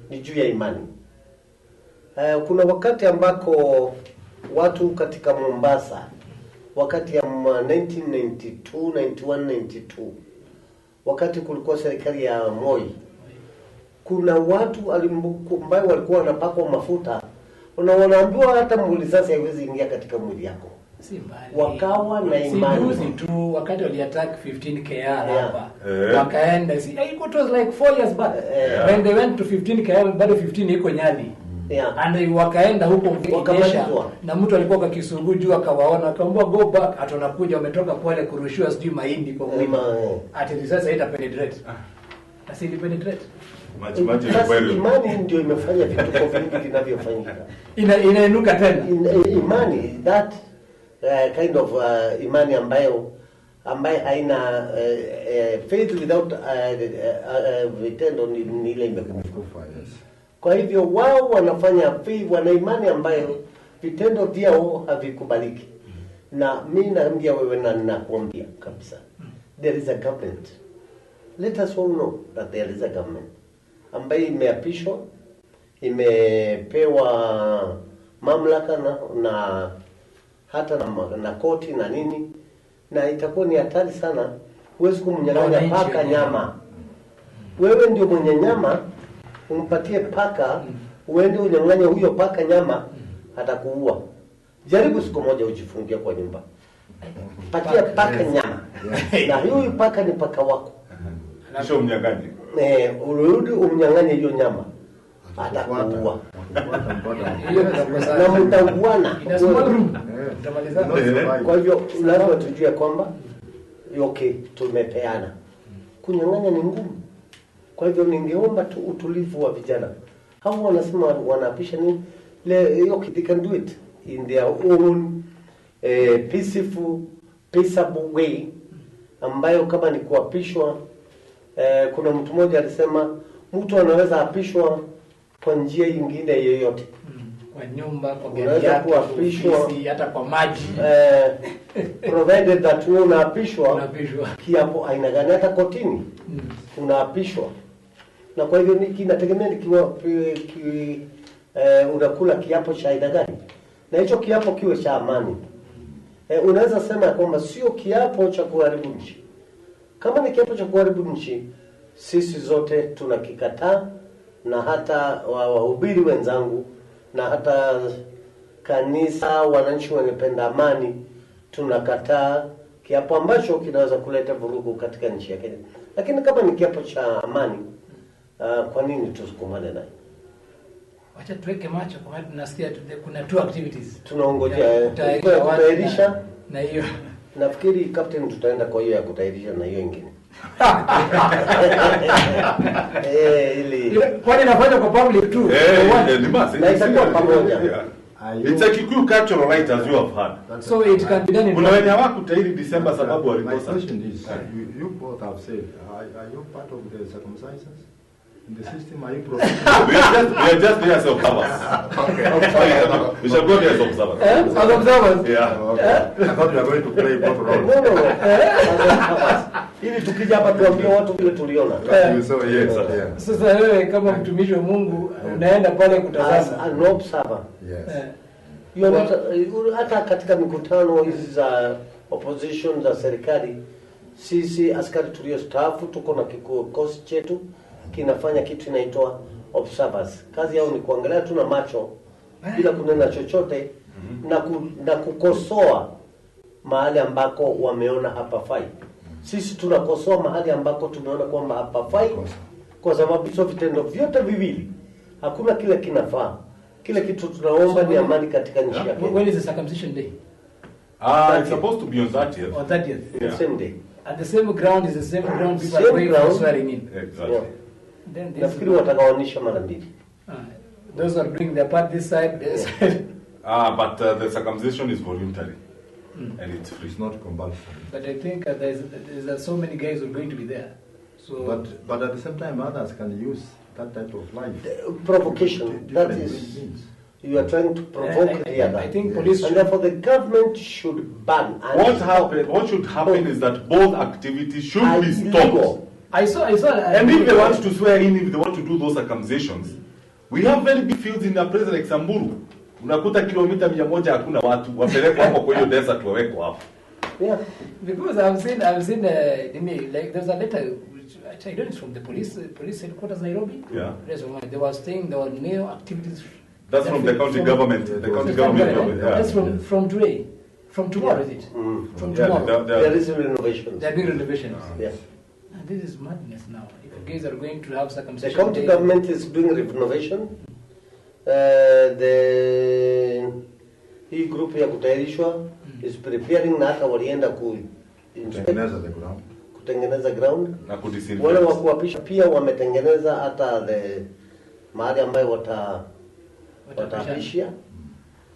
ni juu ya imani. Kuna wakati ambako watu katika Mombasa wakati ya 1992, 91, 92 wakati kulikuwa serikali ya Moi, kuna watu ambao walikuwa wanapakwa mafuta na wanaambiwa hata risasi haiwezi ingia katika mwili yako. Si mbali. Wakawa na imani. Si tu wakati wali attack 15 KR hapa. Wakaenda it was like 4 years back. When they went to 15 KR bado 15 iko Nyali. And wakaenda huko Mvekesha na mtu alikuwa kwa Kisugu juu akawaona akamwambia go back, atanakuja umetoka pale kurushiwa sijui mahindi kwa mlima. Ati risasi haita penetrate. Asili penetrate. Imani ndio imefanya vitu vingi vinavyofanyika. Inainuka tena. Imani, that kind of imani ambayo haina faith without vitendo ni ile imekufa. Kwa hivyo wao wanafanya faith, wana imani ambayo vitendo vyao havikubaliki. Na mimi naambia wewe na ninakuambia kabisa, there is a government. Let us all know that there is a government ambayo imeapishwa, imepewa mamlaka na hata na koti na nini, na itakuwa ni hatari sana. Huwezi kumnyang'anya paka nyama. Wewe ndio mwenye nyama, umpatie paka, uende unyang'anye huyo paka nyama, atakuua. Jaribu siku moja ujifungie kwa nyumba. Patia paka nyama. Na huyo paka ni paka wako. Kisha umnyang'anye. Urudi umnyang'anye hiyo nyama. Atakuua. Na mtauana. Kwa hivyo lazima tujue kwamba okay, tumepeana. Kunyang'anya ni ngumu. Kwa hivyo ningeomba tu utulivu wa vijana. Hao wanasema wanaapisha nini? They can do it in their own peaceful, peaceable way, ambayo kama ni kuapishwa. Kuna mtu mmoja alisema mtu anaweza apishwa kwa njia nyingine yoyote. Kwa nyumba, kwa gari yake, kuapishwa hata kwa maji. Provided that wewe unaapishwa kiapo aina gani, hata kotini unaapishwa. Na kwa hivyo kinategemea unakula kiapo cha aina gani. Na hicho kiapo kiwe cha amani. Unaweza sema kwamba sio kiapo cha kuharibu nchi. Kama ni kiapo cha kuharibu nchi, sisi zote tunakikataa, na hata wahubiri wenzangu na hata kanisa, wananchi wanapenda amani, tunakataa kiapo ambacho kinaweza kuleta vurugu katika nchi ya Kenya. Lakini kama ni kiapo cha amani, kwa nini tusukumane naye? Wacha tuweke macho kwa sababu tunasikia kuna two activities. Tunaongojea kutairisha na hiyo. Nafikiri captain tutaenda kwa hiyo ya kutairisha na hiyo nyingine. Kwani nafanya kwa public tu. Na itakuwa pamoja. It's a Kikuyu cultural right as you have heard. So it can be done in. Kuna wenye hawakutairi December sababu walikosa. My question is, you both have said, are you part of the circumcisions? In the system, are you we are just there as observers. Okay. We shall go there as observers. As observers? Yeah. I thought you were going to play both roles. No. Ili tukija hapa tuambie watu vile tuliona. So, yes, yeah. Sasa wewe kama mtumishi wa Mungu unaenda pale kutazama. As an observer. Yes. Hata katika mikutano hizi za opposition za serikali, sisi askari tuliostaafu tuko na kikosi chetu kinafanya kitu inaitwa observers. Kazi yao ni kuangalia tu na macho bila kunena chochote na kukosoa mahali ambako wameona hapafai. Sisi tunakosoa mahali ambako tumeona kwamba hapafai, kwa sababu hizo vitendo vyote viwili Hakuna kile kinafaa. Kile kitu tunaomba ni amani katika nchi yake. When is the circumcision day? It's supposed to be on 30th. On 30th. Yeah. The same day. At the same ground is the same ground people Same are going for ground. swearing in. Exactly. Yeah. Then this, Nafikiri watagawanisha mara mbili. those who are doing their part this side, this side. But the circumcision is voluntary. And it's free. It's not compulsory. But I think there's so many guys who are going to be there. So But at the same time, others can use that type of life. Provocation. That Different is, means. you are trying to provoke the other. I think Yes. police And therefore the government should ban. And What should happen is that both activities should are be stopped. illegal. I saw. And if they want to swear in, if they want to do those circumcisions, we have very big fields in a place like Samburu. Unakuta kilomita 100 hakuna watu, wapelekwa hapo kwa hiyo desert wawekwa hapo. Yeah. Because I've seen like there's a letter which I don't know it's from the police headquarters Nairobi. Yeah. Yes, they were saying there were no activities. That's from the county government. The county government. Yeah. That's from today. From tomorrow, is it? From Yeah, tomorrow. There is renovations. They're doing renovations. Yeah. And this is madness now. If you guys are going to have The circumcision county day- government is doing renovation. Hii group ya kutayarishwa is preparing na hata walienda Tengeneza the ground. kutengeneza ground. Na kudisinfect. Wale wa kuapisha pia wametengeneza hata mahali ambayo watapishia.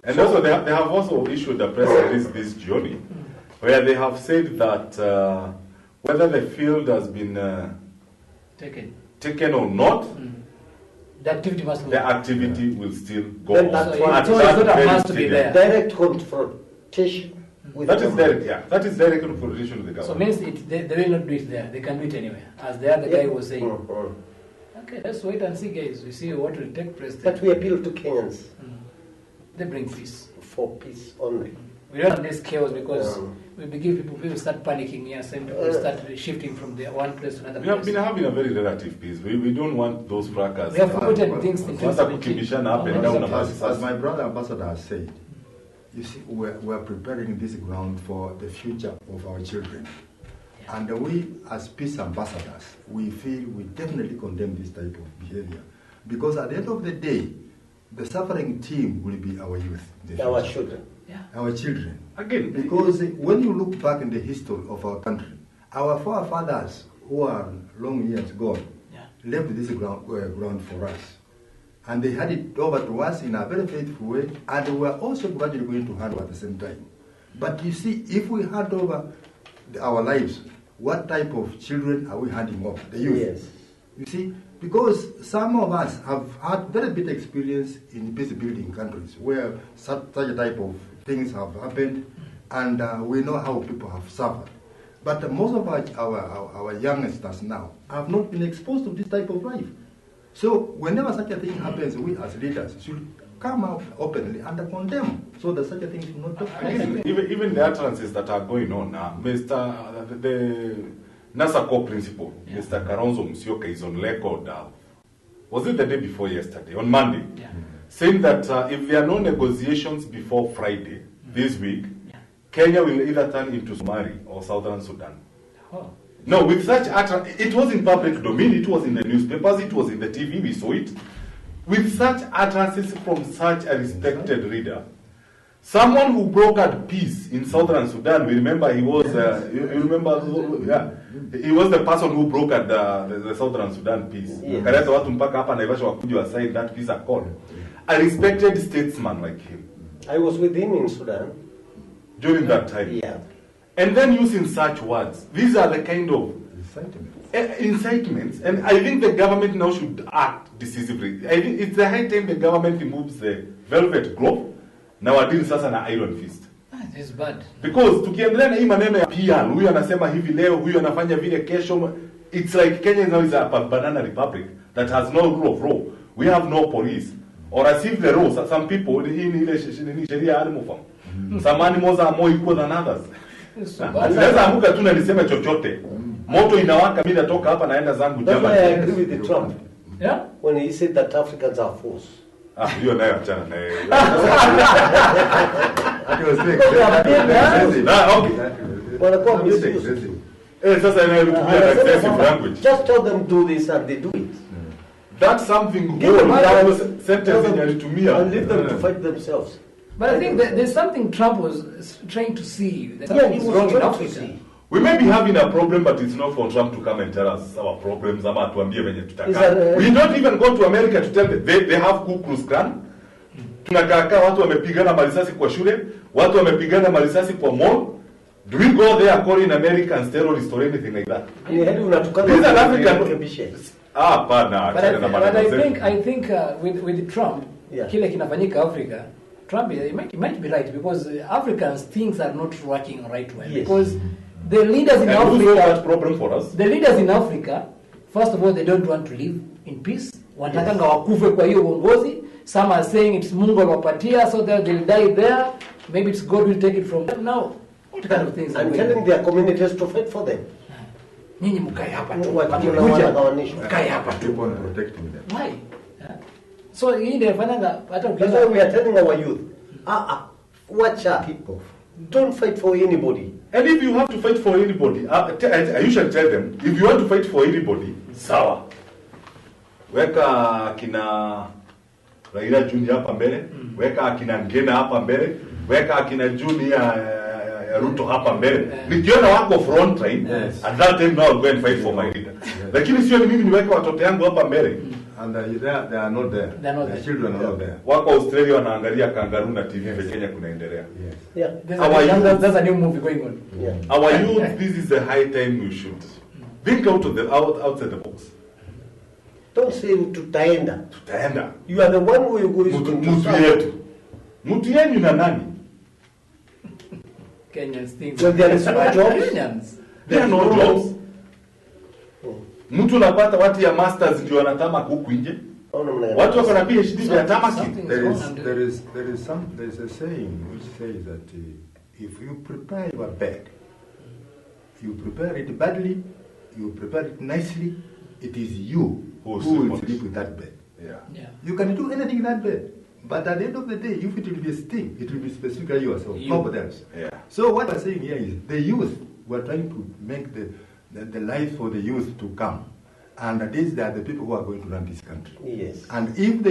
And also they have also issued a press release this journey where they have said that whether the field has been taken or not, The activity must go. the activity will still go Then on. that's why- At so that it's not a very must to be stadium. there. Direct confrontation with That the is government. direct, yeah. That is direct confrontation with the So government. means they will not do it there. They can do it anywhere, as the other guy was saying. Okay, let's wait and see, guys. We see what will take place there. But we appeal to Kenyans They bring peace. for peace only. We don't want this chaos because Yeah. we begin people start panicking here, and people start shifting from the one place to another We have place. been having a very relative peace. We don't want those fracas. We have forgotten things in Kwanza 2017. kukimbishana up and Oh, down okay. about As my brother ambassador has said, you see, we're preparing this ground for the future of our children. And we, as peace ambassadors, we feel we definitely condemn this type of behavior. Because at the end of the day, the suffering team will be our youth. the Our future. children. Yeah. Our children. Again, Because when you look back in the history of our country, our forefathers who are long years gone Yeah. left this ground for us. And they handed it over to us in a very faithful way, and we were also gradually going to hand over at the same time. But you see, if we hand over our lives, what type of children are we handing over? The youth. Yes. You see, because some of us have had very bit experience in peace building countries where such a type of things have happened, and we know how people have suffered. But most of our youngsters now have not been exposed to this type of life. So whenever such a thing happens, we as leaders should come out openly and condemn, so that such a thing should not take place. even the utterances that are going on now, the NASACO principal, Mr. Karonzo Musyoka, is on record. Was it the day before yesterday, on Monday, Yeah. saying that if there are no negotiations before Friday this week, Kenya will either turn into Somali or Southern Sudan. Oh. No, with such utterance, it was in public domain, it was in the newspapers, it was in the TV, we saw it. With such utterances from such a respected leader, someone who brokered peace in Southern Sudan, we remember he was, you remember, yeah, he was the person who brokered the Southern Sudan peace. Yes. Kaleta watu mpaka hapa Naivasha wakuja wa sign that peace accord. A respected statesman like him I was with him in Sudan. during that time. Yeah. And then using such words, these are the kind of Incitement. incitements, and I think the government now should act decisively. I think it's the high time the government removes the velvet glove na wadili sasa na iron fist. This is bad. Because tukiendelea na hii maneno ya PR, huyu anasema hivi leo, huyu anafanya vile kesho, it's like Kenya now is a banana republic that has no rule of law. We have no police. Or as if the law, some people, hii ni ile sheria ya animal farm. Some animals are more equal than others. Naweza amuka tu na niseme chochote. Moto inawaka, mimi natoka hapa naenda zangu That's why I Germany. agree with the Trump Yeah? when he said that Africans are fools. Hiyo nayo achana na yeye. That was big. Okay. Wanakuwa That was misused. excessive. Sasa inayotumia excessive language. Just tell them do this and they do it. That's something Give them time. sentencing alitumia. And leave them to fight themselves. But I think that there's something Trump was trying to see. That Yeah, he is was wrong in trying to Africa. see. We may be having a problem, but it's not for Trump to come and tell us our problems. Ama atuambie venye Is tutakaa. that, We don't even go to America to tell them. They have Ku Klux Klan. Tunakaa watu wamepigana marisasi kwa shule, watu wamepigana marisasi kwa mall. Do we go there calling Americans terrorists or anything like that? Ni hadi unatukana These are African. rekebishe. Hapana. But I think with Trump, Yeah. kile kinafanyika Africa, Trump he might be right because Africans things are not working right well. Yes. Because the leaders in And who solved that Africa, problem for us? the leaders in Africa, first of all, they don't want to live in peace. Wanataka wakufe kwa hiyo uongozi. Some are saying it's Mungu aliwapatia so that they'll die there. Maybe it's God will take it from them now. What kind of things are And going telling on? their communities to fight for them. Nyinyi mkae hapa tu. Watu Wakikuja, wanagawanishwa. mkae hapa tu. Keep on protecting them. Why? Yeah. So hii ndio inafanyanga hata That's why ukiona we are telling our youth, wacha people. Don't fight for anybody. And if you have to fight for anybody, I usually tell them, if you want to fight for anybody, sawa. Weka kina Raila Junior hapa mbele, weka kina Ngena hapa mbele, weka kina Junior Ruto hapa mbele. Nikiona wako front line, at that time now I'll go and fight for my leader. Lakini sio ni mimi niweke watoto yangu hapa mbele. And they are not there. They're not Their there. children are not there. Wako Australia wanaangalia kangaroo na TV vile Kenya kunaendelea. Yes. Yeah. there's a new movie going on. Yeah. Our youth, this is the high time we should think outside the box. Don't say tutaenda. Tutaenda. You are the one who is going to Mtu serve. yetu. Mtu yenyu na nani? Kenyans things. Well, there is no jobs. Kenyans. There are no jobs. Mtu unapata watu ya masters ndio wanatama huku nje. Watu wako na PhD ndio wanatama Something- There is a saying which says that if you prepare your bed, you prepare it badly, you prepare it nicely, it is you Who who sleep will on it. sleep with that bed. Yeah. Yeah. You can do anything in that bed, but at the end of the day, if it will be a sting, it will be specifically yourself, You. nobody else. Yeah. So what I'm saying here is the youth, we're trying to make the life for the youth to come. And these are the people who are going to run this country. Yes. And if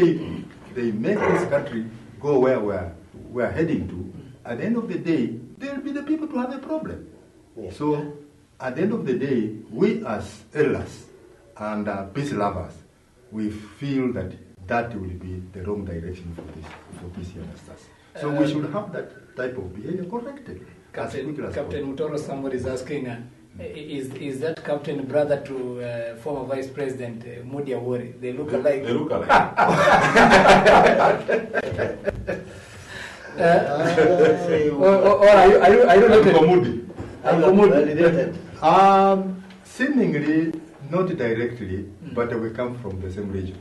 they make this country go where we're heading to, at the end of the day, they'll be the people to have a problem. Yes. So at the end of the day, we as elders and peace lovers, we feel that will be the wrong direction for these youngsters. So we should have that type of behavior corrected. as quickly as Captain possible. Mutoro, somebody is asking, is that Captain brother to former Vice President Mudi Awori? They look alike. They look alike. Or are you related? Uncle Moody. Uncle Moody. Validated. Seemingly, not directly, but we come from the same region.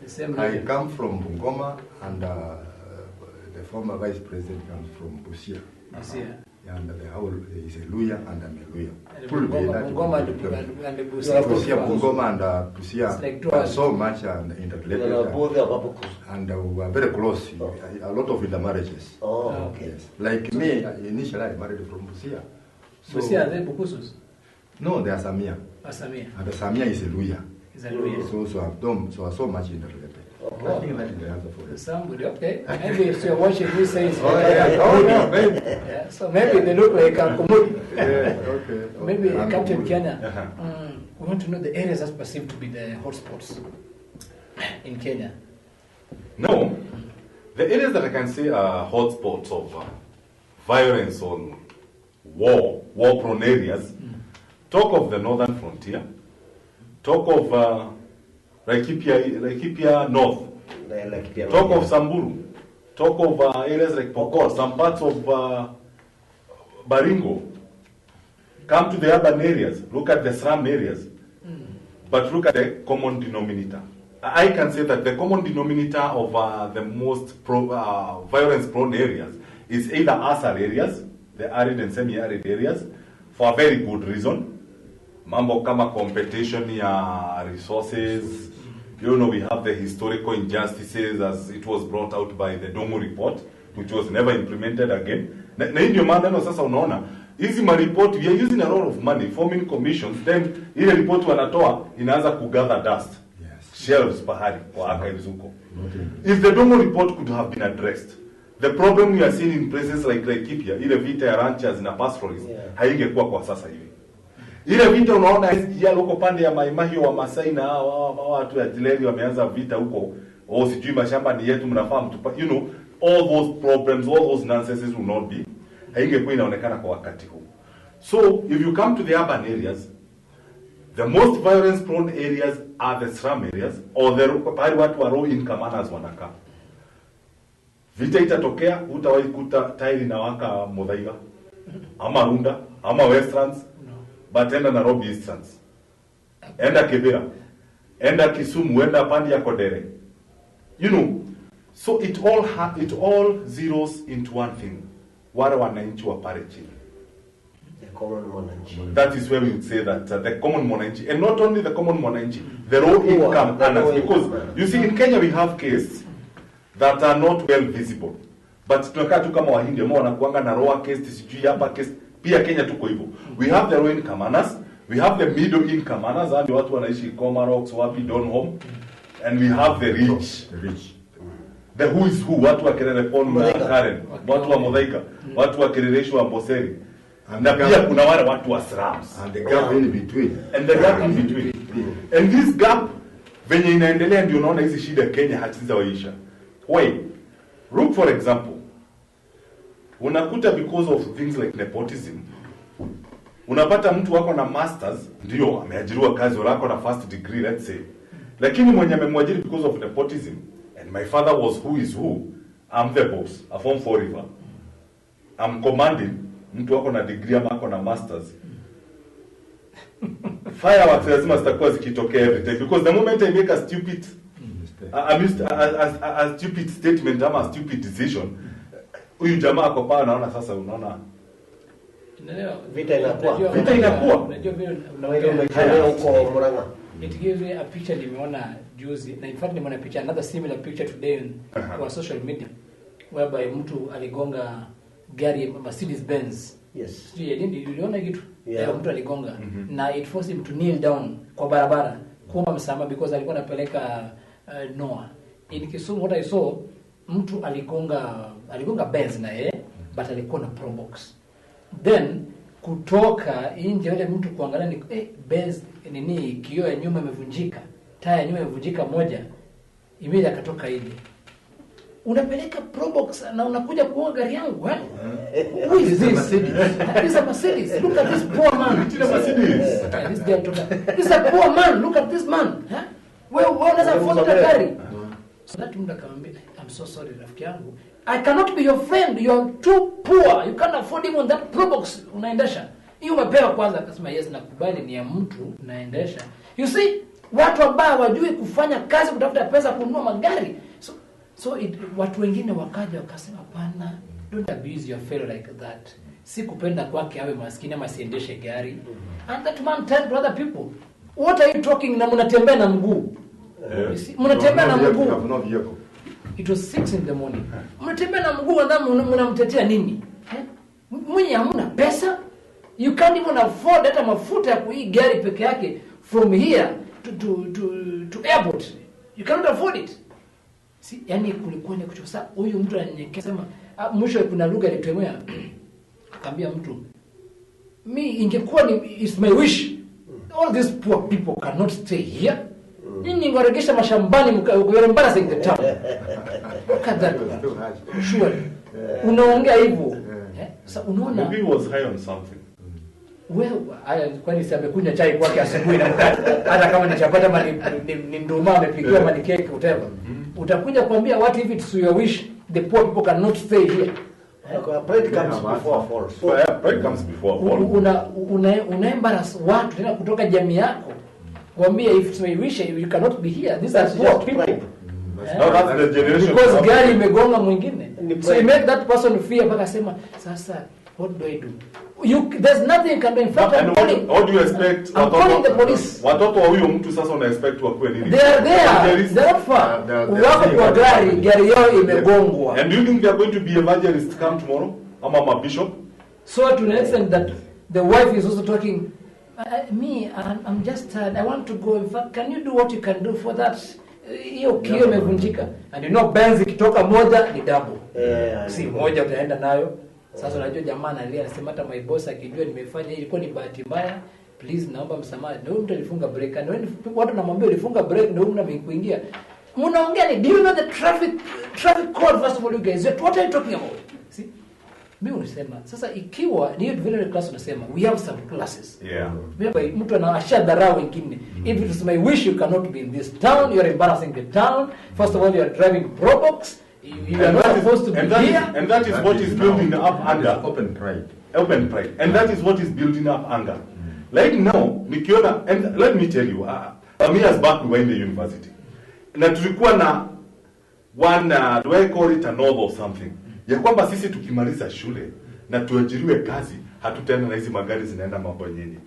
The same I region. come from Bungoma, and the former vice president comes from Busia. This year. And the whole is a Luya, and I'm a Luya. And Full be that Bungoma will be and the Busia, Busia. Bungoma, and It's Busia like two are hours. so much interrelated, and we are very close. A lot of intermarriages. Oh, Okay. Yes. Like me, initially I married from Busia. So, Busia, they Bukusus. no, they are Samia. Asamia. And the Samia is a Luya. Is a Luya. So are so much interrelated. I think that is the answer for it. Somebody, okay. Maybe if you're watching, who says, Oh, yeah. Oh, yeah, maybe. Yeah, so maybe they look like Uncle Moody. Yeah, okay. Maybe And Captain good. Kihanya. Uh-huh. We want to know the areas that perceived to be the hotspots in Kenya. No. The areas that I can say are hotspots of violence on war-prone areas. Talk of the northern frontier. Talk of Laikipia North. Talk of Samburu. Talk of areas like Pokot, some parts of Baringo. Come to the urban areas. Look at the slum areas. But look at the common denominator. I can say that the common denominator of the most violence-prone areas is either ASAL areas, the arid and semi-arid areas, for a very good reason. Mambo kama competition ya resources. You know, we have the historical injustices as it was brought out by the Dongo report, which was never implemented again. Na ndio maana sasa unaona hizi maripoti, we are using a lot of money forming commissions, then ile report wanatoa inaanza kugather dust. Yes. shelves pahali kwa archives huko. If the Dongo report could have been addressed, the problem we are seeing in places like Laikipia, ile vita ya ranchers na pastoralists, haingekuwa kwa sasa hivi. Ile vita unaona ya huko pande ya Maimahio wa Masai na watu ya Tileri wameanza vita huko, sijui mashamba ni yetu mnafahamu tu, you know, all those problems, all those nonsenses will not be, haingekuwa inaonekana kwa wakati huu. So if you come to the urban areas, the most violence prone areas are the slum areas, or the pahali watu wa low income earners wanakaa. Vita itatokea, utawahi kuta tairi na waka Muthaiga, ama Runda, ama Westlands, but enda Nairobi Eastlands, enda Kibera, enda Kisumu, enda pandi ya Kodere. You know, so it all zeroes into one thing. Wale wananchi wa pale chini. The common mwananchi. That is where we would say that the common mwananchi, and not only the common mwananchi, the low income earners, because you see in Kenya we have cases that are not well visible, but tunakaa tu kama Wahindi ambao wanakuanga na lower caste, sijui hapa caste, pia Kenya tuko hivyo. We have the low income earners, we have the middle income earners, hadi watu wanaishi Comarox, wapi, Donholm, and we have the rich. The who is who, watu wa Kererepon na Karen, watu wa Muthaiga, watu wa Kereresho wa Mboseri. Na pia kuna wale watu wa slums. And the gap in between. And the gap in between. And this gap, venye inaendelea ndio unaona hizi shida Kenya hazijawaisha. Why? Look for example. Unakuta because of things like nepotism, unapata mtu wako na masters, ndio ameajiriwa kazi, wako na first degree, let's say. Lakini mwenye amemwajiri because of nepotism, and my father was who is who, I'm the boss, a form 4 river. I'm commanding, mtu wako na degree ama wako na masters. Fireworks lazima zitakuwa zikitokea every time, because the moment I make a stupid a stupid statement ama a stupid decision, huyu jamaa kwa paa naona sasa, unaona vita inakuwa. Unajua vile unaongea huko Murang'a. It gives me a picture nimeona juzi, na in fact nimeona picture, another similar picture today on social media, whereby mtu aligonga gari Mercedes Benz. Yes. Uliona kitu? Yeah. Mtu aligonga na it forced him to kneel down kwa barabara kuomba msamaha because alikuwa anapeleka Noah. In Kisumu what I saw, mtu aligonga Benz na yeye, but alikuwa na Probox. Then kutoka nje yule mtu kuangalia ni Benz nini, kioo ya nyuma imevunjika, taya ya nyuma imevunjika moja, imeli akatoka hivi. Unapeleka Probox na unakuja kuoga gari yangu, eh? Who is this? This is a Mercedes. Look at this poor man. This is a Mercedes. This guy this is a poor man. Look at this man. Huh? Wewe unaweza afford gari. So that mtu akamwambia, I'm so sorry rafiki yangu, I cannot be your friend. You are too poor. You can't afford even that Probox unaendesha. Hiyo umepewa kwanza. Akasema yes, nakubali ni ya mtu naendesha. You see, watu ambao hawajui kufanya kazi kutafuta pesa kununua magari. So watu wengine wakaja wakasema hapana, don't abuse your fellow like that. Si kupenda kwake awe maskini ama siendeshe gari. And that man turned to other people, what are you talking, na mnatembea na mguu? Mnatembea na mguu. It was 6 in the morning. Mnatembea na mguu na mnamtetea nini? Mwenye hamna pesa, you can't even afford hata mafuta ya kuhii gari peke yake from here to airport. You cannot afford it. Si yani kulikuwa ni kuchosa. Huyu mtu anyenyekea sema mwisho kuna lugha ilitemea. Akaambia mtu, me ingekuwa ni it's my wish, all these poor people cannot stay here. Nini ngoregesha mashambani mkayore embarrassing the town. Look at that. Sure. Unaongea hivyo. Sasa unaona maybe he was high on something. Well, kwani si amekunywa chai kwake asubuhi na mkate. Hata kama ni chapata ama ni nduma amepikiwa ama ni cake whatever. Utakuja kuambia what if it's your wish, the poor people cannot stay here. Pride comes before fall. So pride comes before fall. Una embarrass watu tena kutoka jamii yako. Kuambia if it's my wish you cannot be here. These are poor people. No, that's the generation. Because gari imegonga mwingine. So you make that person fear mpaka sema sasa what do I do? There's nothing you can do. In fact, what do you expect? I'm calling the police. Watoto wa huyo mtu sasa una expect wakuwe nini? They are there. They are far. Wako kwa gari yao imegongwa. And do you think they are going to be evangelists come tomorrow? Ama bishop? So to an extent that the wife is also talking, I'm just tired. I want to go. In fact, can you do what you can do for that? Hiyo kio imevunjika. And you know Benz ikitoka moja ni double. Si moja utaenda nayo. Sasa unajua jamaa analia anasema hata my boss akijua nimefanya ilikuwa ni bahati mbaya. Please naomba msamaha. Ndio mtu alifunga break. And when watu namwambia ulifunga break ndio mnamekuingia. Mnaongea ni do you know the traffic code first of all you guys? What are you talking about? See? Mimi unasema sasa ikiwa ni hiyo vile class unasema we have some classes. Yeah. Mtu anashadharau wengine. If it is my wish you cannot be in this town, you are embarrassing the town. First of all you are driving probox. You are not supposed to be here. And that is what is building up anger. Open pride. Open pride. And that is what is building up anger. Like now, nikiona, and let me tell you, me as back we were in the university. Na tulikuwa na one, do I call it a novel or something? Ya kwamba sisi tukimaliza shule na tuajiriwe kazi, hatutaenda na hizi magari zinaenda mambo nyinyi.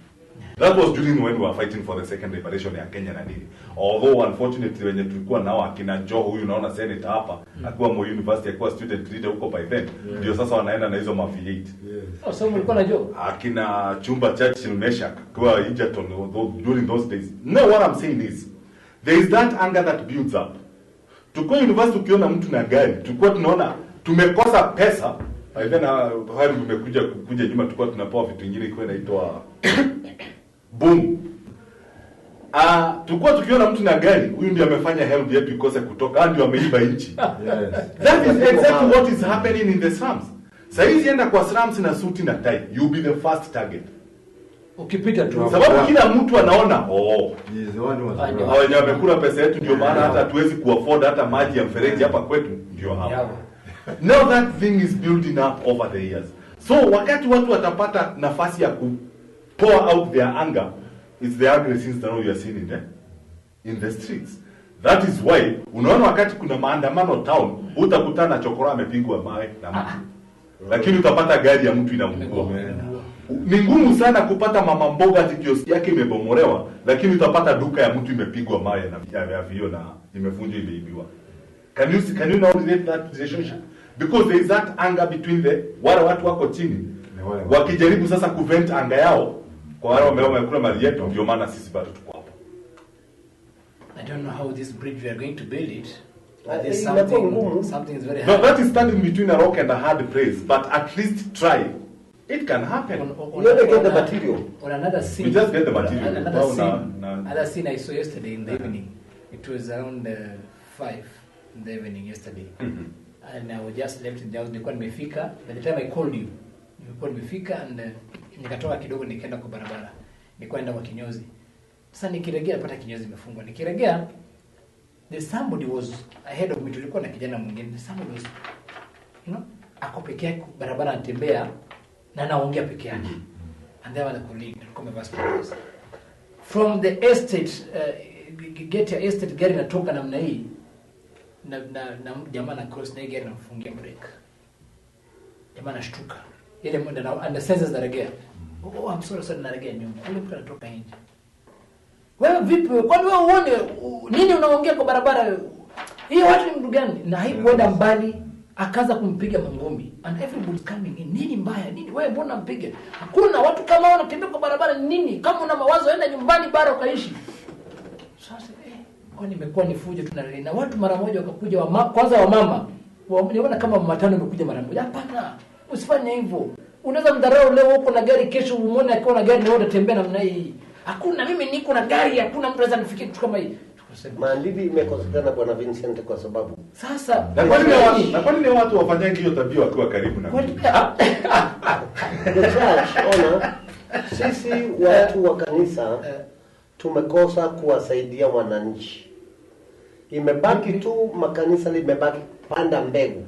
That was during when we were fighting for the second liberation ya Kenya na nini. Although unfortunately wenye tulikuwa nao akina Joe huyu naona senator hapa, akiwa Moi University akiwa student leader huko by then, ndio sasa wanaenda na hizo ma V8. Yes. Oh, so mlikuwa na Joe? Akina Chumba Churchill Meshak kwa Egerton during those days. No, what I'm saying is there is that anger that builds up. Tukua university ukiona mtu na gari, tukua tunaona tumekosa pesa. By then hali kuja nyuma tukua tunapewa vitu vingine kwa inaitwa boom. Tukua tukiona mtu na gari, huyu ndiye amefanya help yetu ikose kutoka, ndio ameiba nchi. That is exactly what is happening in the slums. Saizi enda kwa slums na suti na tie, you'll be the first target. Ukipita tu. Sababu kila mtu anaona, Yes, the one was hao wenye wamekula pesa yetu ndio maana hata hatuwezi kuafford hata maji ya mfereji hapa kwetu ndio hapa. Now that thing is building up over the years. So wakati watu watapata nafasi ya ku pour out their anger, it's the aggressiveness that we are seeing in the streets. That is why unaona wakati kuna maandamano town, utakutana chokora amepigwa mawe na mtu. Lakini utapata gari ya mtu inaungua. Ni ngumu sana kupata mama mboga kioski yake imebomolewa, lakini utapata duka ya mtu imepigwa mawe na vio na imevunjwa imeibiwa. Can you now relate that relationship? Because there is that anger between wale watu wako chini. Wakijaribu sasa kuvent anger yao kwa wale wamekula mali yetu, ndio maana sisi bado tuko hapa. I don't know how this bridge we are going to build it. There's something is very hard. No, that is standing between a rock and a hard place, but at least try. It can happen. You only get the material. On another scene. We just get the material. Another scene I saw yesterday in the evening. It was around 5 in the evening yesterday. And I was just left in the house. Nilikuwa nimefika. By the time I called you, nilikuwa nimefika and nikatoka kidogo nikaenda kwa barabara. Nilikuwa naenda kwa kinyozi. Sasa nikiregea napata kinyozi imefungwa. Nikiregea somebody was ahead of me. Tulikuwa na kijana mwingine. Somebody was ako peke yake barabara anatembea na anaongea peke yake. And there was a colleague come over from the estate get your estate gari natoka namna hii na jamaa na cross na gari namfungia break. Jamaa anashtuka. Ile muda and the senses naregea. Oh, I'm sorry naregea nyuma. Ile mtu anatoka nje. Wewe vipi? Kwani wewe uone nini unaongea kwa barabara? Hii watu ni mtu gani? Na haikuenda mbali akaanza kumpiga mangumi. And everybody's coming in. Nini mbaya? Nini? Wewe mbona mpige? Hakuna watu kama wanatembea kwa barabara nini? Kama una mawazo enda nyumbani bara ukaishi. Sasa kwani imekuwa ni fujo tunalini. Na watu mara moja wakakuja kwanza wamama. Niona kama matano imekuja mara moja. Hapana. Usifanye hivyo. Unaweza mdharau leo uko na gari kesho umuone akiwa na gari na wewe unatembea namna hii. Hakuna mimi niko na gari, hakuna mtu anaweza nifikie kitu kama hii. Maandili imekosekana Bwana Vincent kwa sababu. Sasa na kwani ni watu wafanyanga hiyo tabia wakiwa karibu na mimi. The church, sisi watu wa kanisa tumekosa kuwasaidia wananchi. Imebaki tu makanisa limebaki panda mbegu.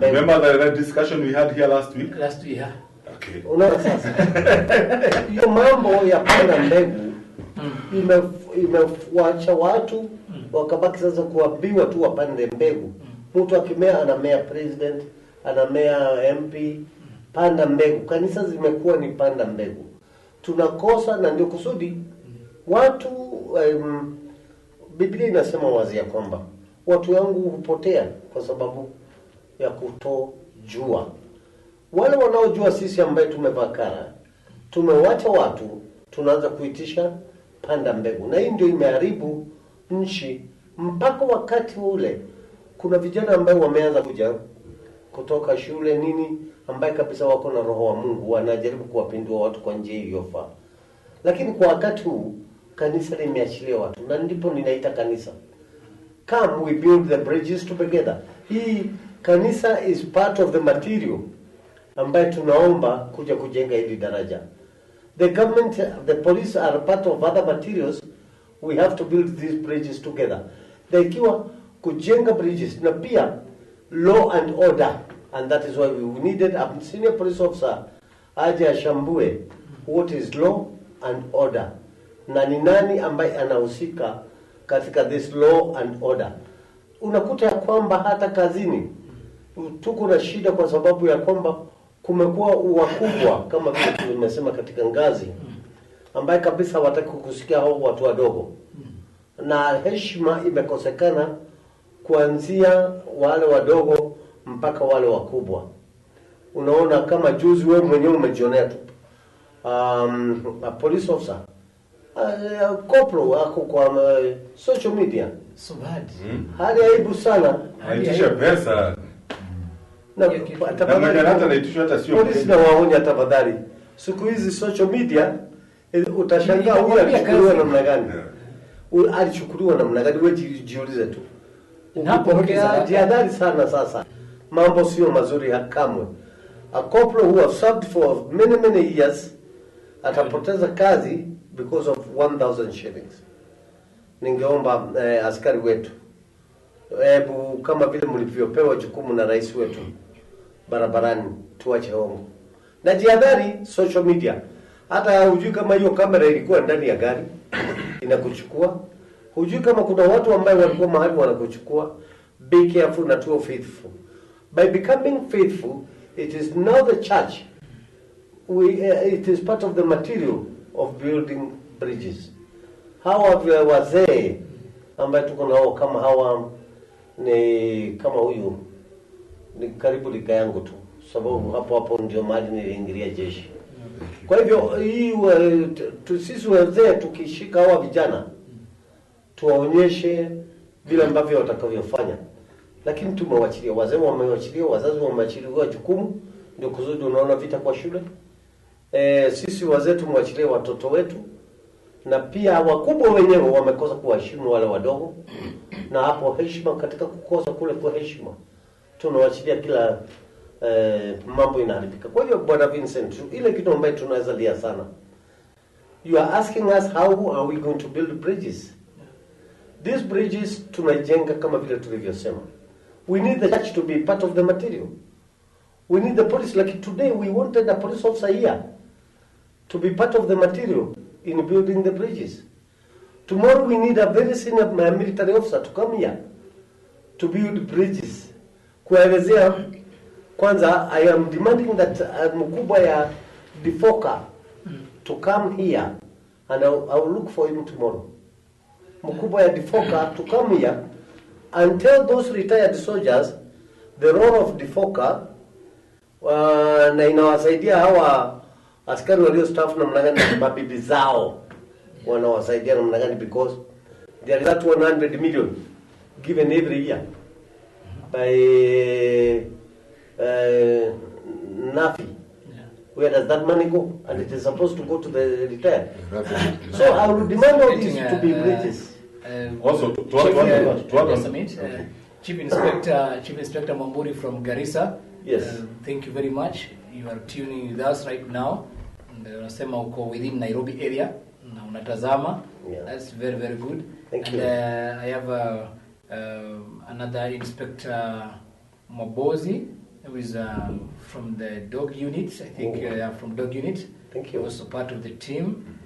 Remember that discussion we had here last week? Last week, yeah. Okay. Unaona sasa. Hiyo mambo ya panda mbegu imewacha watu wakabaki sasa kuambiwa tu wapande mbegu. Mtu akimea anamea president, anamea MP, panda mbegu. Kanisa zimekuwa ni panda mbegu. Tunakosa na ndio kusudi watu Biblia inasema wazi ya kwamba watu wangu hupotea kwa sababu ya kutojua. Wale wanaojua sisi ambaye tumevaa kara Tumewacha watu tunaanza kuitisha panda mbegu, na hii ndio imeharibu nchi. Mpaka wakati ule kuna vijana ambao wameanza kuja kutoka shule nini, ambaye kabisa wako na roho wa Mungu, wanajaribu kuwapindua watu kwa njia iliyofaa. Lakini kwa wakati huu kanisa limeachilia watu, na ndipo ninaita kanisa, come we build the bridges together. Hii kanisa is part of the material ambaye tunaomba kuja kujenga hili daraja. The government, the police are part of other materials. We have to build these bridges together. Ikiwa kujenga bridges na pia law and order, and that is why we needed a senior police officer aje ashambue what is law and order, na ni nani ambaye anahusika katika this law and order. Unakuta ya kwamba hata kazini tuko na shida kwa sababu ya kwamba kumekuwa wakubwa kama vile tumesema katika ngazi ambaye kabisa hawataki kusikia hao watu wadogo, na heshima imekosekana kuanzia wale wadogo mpaka wale wakubwa. Unaona kama juzi wewe mwenyewe umejionea tu a police officer corporal ako kwa social media, so bad. hali aibu sana, Anaitisha pesa. na polisi na waonya tafadhali. Siku hizi social media utashangaa huyu alichukuliwa namna gani, alichukuliwa namna gani, wewe jiulize tu. Unapokea jihadhari sana sasa, mambo sio mazuri kamwe. A corporal who has served for many years atapoteza kazi because of 1000 shillings. Ningeomba askari wetu, hebu kama vile mlivyopewa jukumu na rais wetu barabarani, tuache hongo na jihadhari social media. Hata hujui kama hiyo kamera ilikuwa ndani ya gari inakuchukua, hujui kama kuna watu ambao walikuwa mahali wanakuchukua. Be careful na tuwe faithful. By becoming faithful, it is now the church, it is part of the material of building bridges. Hawa wazee ambao tuko nao kama hawa ni kama huyu ni karibu lika yangu tu, sababu hapo ndio mahali niliingilia jeshi. Kwa hivyo hii sisi wazee tukishika hawa vijana tuwaonyeshe vile ambavyo watakavyofanya, lakini tumewachilia wazee, wamewachilia wazazi, wamewachilia jukumu. Ndio kuzudi unaona vita kwa shule. Sisi wazee tumewachilia watoto wetu, na pia wakubwa wenyewe wamekosa kuheshimu wale wadogo, na hapo heshima, katika kukosa kule kwa heshima tunawachilia kila mambo inaharibika. Kwa hiyo Bwana Vincent, ile kitu ambayo tunaweza lia sana, you are asking us how are we going to build bridges. These bridges tunajenga kama vile tulivyosema. We need the church to be part of the material. We need the police. Like today we wanted a police officer here to be part of the material in building the bridges. Tomorrow we need a very senior military officer to come here to build bridges. Kuelezea kwanza, I am demanding that mkubwa ya Difoka to come here, and I will look for him tomorrow. Mkubwa ya Difoka to come here and tell those retired soldiers the role of Difoka, na inawasaidia hawa askari walio staff na mnagani na mabibi zao wanawasaidia na mnagani, because there is that 100 million given every year by NAFI. Where does that money go? And it is supposed to go to the retired. So I will demand all these to be bridges. Also, Chief Inspector Mamburi from Garissa. Yes. Thank you very much. You are tuning with us right now. Unasema uko within Nairobi area na unatazama. Yeah. That's very good. Thank you. I have another Inspector Mabozi, who is from the dog unit. I think from dog unit. Thank you. Also part of the team.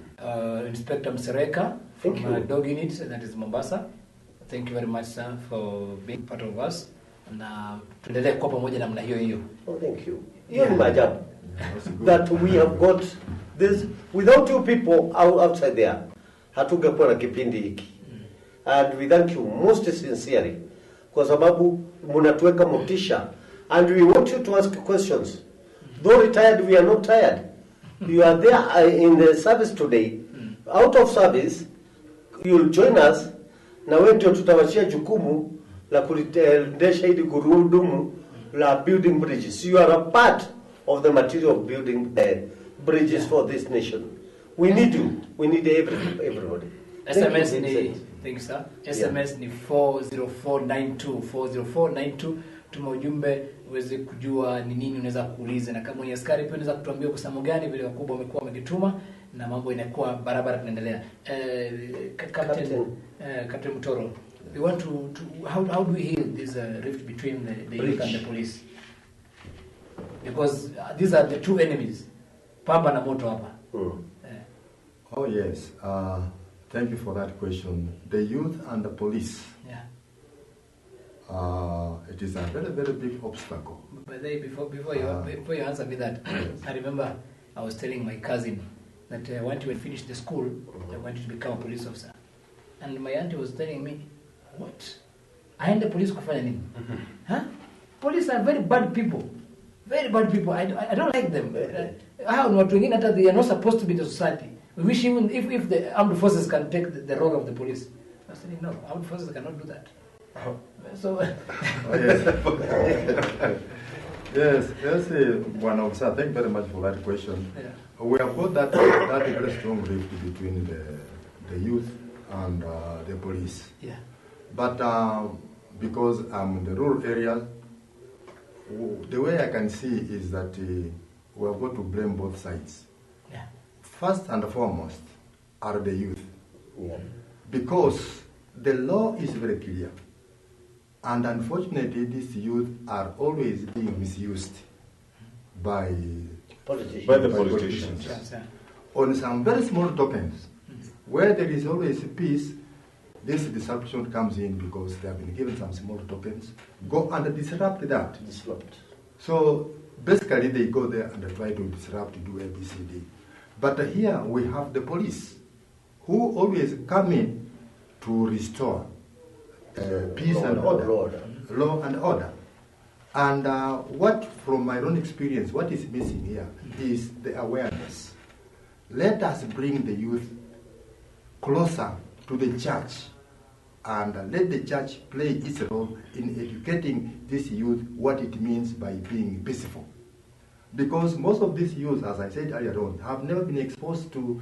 Inspector Msereka from dog unit, that is Mombasa. Thank you very much, sir, for being part of us. Na tuendelee kwa pamoja namna hiyo hiyo. Oh, thank you. Hiyo ni maajabu that we have got this. Without you people outside there, hatungekuwa na kipindi hiki. And we thank you most sincerely, kwa sababu mnatuweka motisha, and we want you to ask questions. Though retired, we are not tired. You are there in the service today, out of service, you'll join us, na wewe ndio tutawachia jukumu la kuendesha hili gurudumu la building bridges. You are a part of the material of building bridges for this nation. We need you. We need everybody. SMS ni thanks sir. SMS ni 40492 40492. Tuma ujumbe uweze kujua ni nini unaweza kuuliza, na kama ni askari pia unaweza kutuambia kusamo gani vile wakubwa wamekuwa wamekituma, na mambo inakuwa barabara tunaendelea. Captain Mutoro, we want to how do we heal this rift between the youth and the police? Because these are the two enemies. Papa na moto hapa. Oh yes. Thank you for that question. The youth and the police. Yeah. It is a very, very big obstacle. But before you answer me that, I remember I was telling my cousin that I want to finish the school, I wanted to become a police officer. And my auntie was telling me, what? I am the police kufanya nini? Huh? Police are very bad people. Very bad people. I don't like them. How not wengine hata they are not supposed to be in the society. We wish even if the armed forces can take the role of the police. I said, no, armed forces cannot do that. So yes, one officer. Thank you very much for that question. Yeah. We have got that very strong rift between the youth and the police. Yeah. But because I'm in the rural area, the way I can see is that we have got to blame both sides. Yeah. First and foremost are the youth. Yeah. Because the law is very clear. And unfortunately, these youth are always being misused by the politicians. Yes, yeah. On some very small tokens, where there is always peace, this disruption comes in because they have been given some small tokens. Go and disrupt that. So basically, they go there and try to disrupt, do ABCD. But here we have the police, who always come in to restore peace and order, law and order. And what, from my own experience, what is missing here is the awareness. Let us bring the youth closer to the church and let the church play its role in educating this youth what it means by being peaceful. Because most of these youth, as I said earlier on, have never been exposed to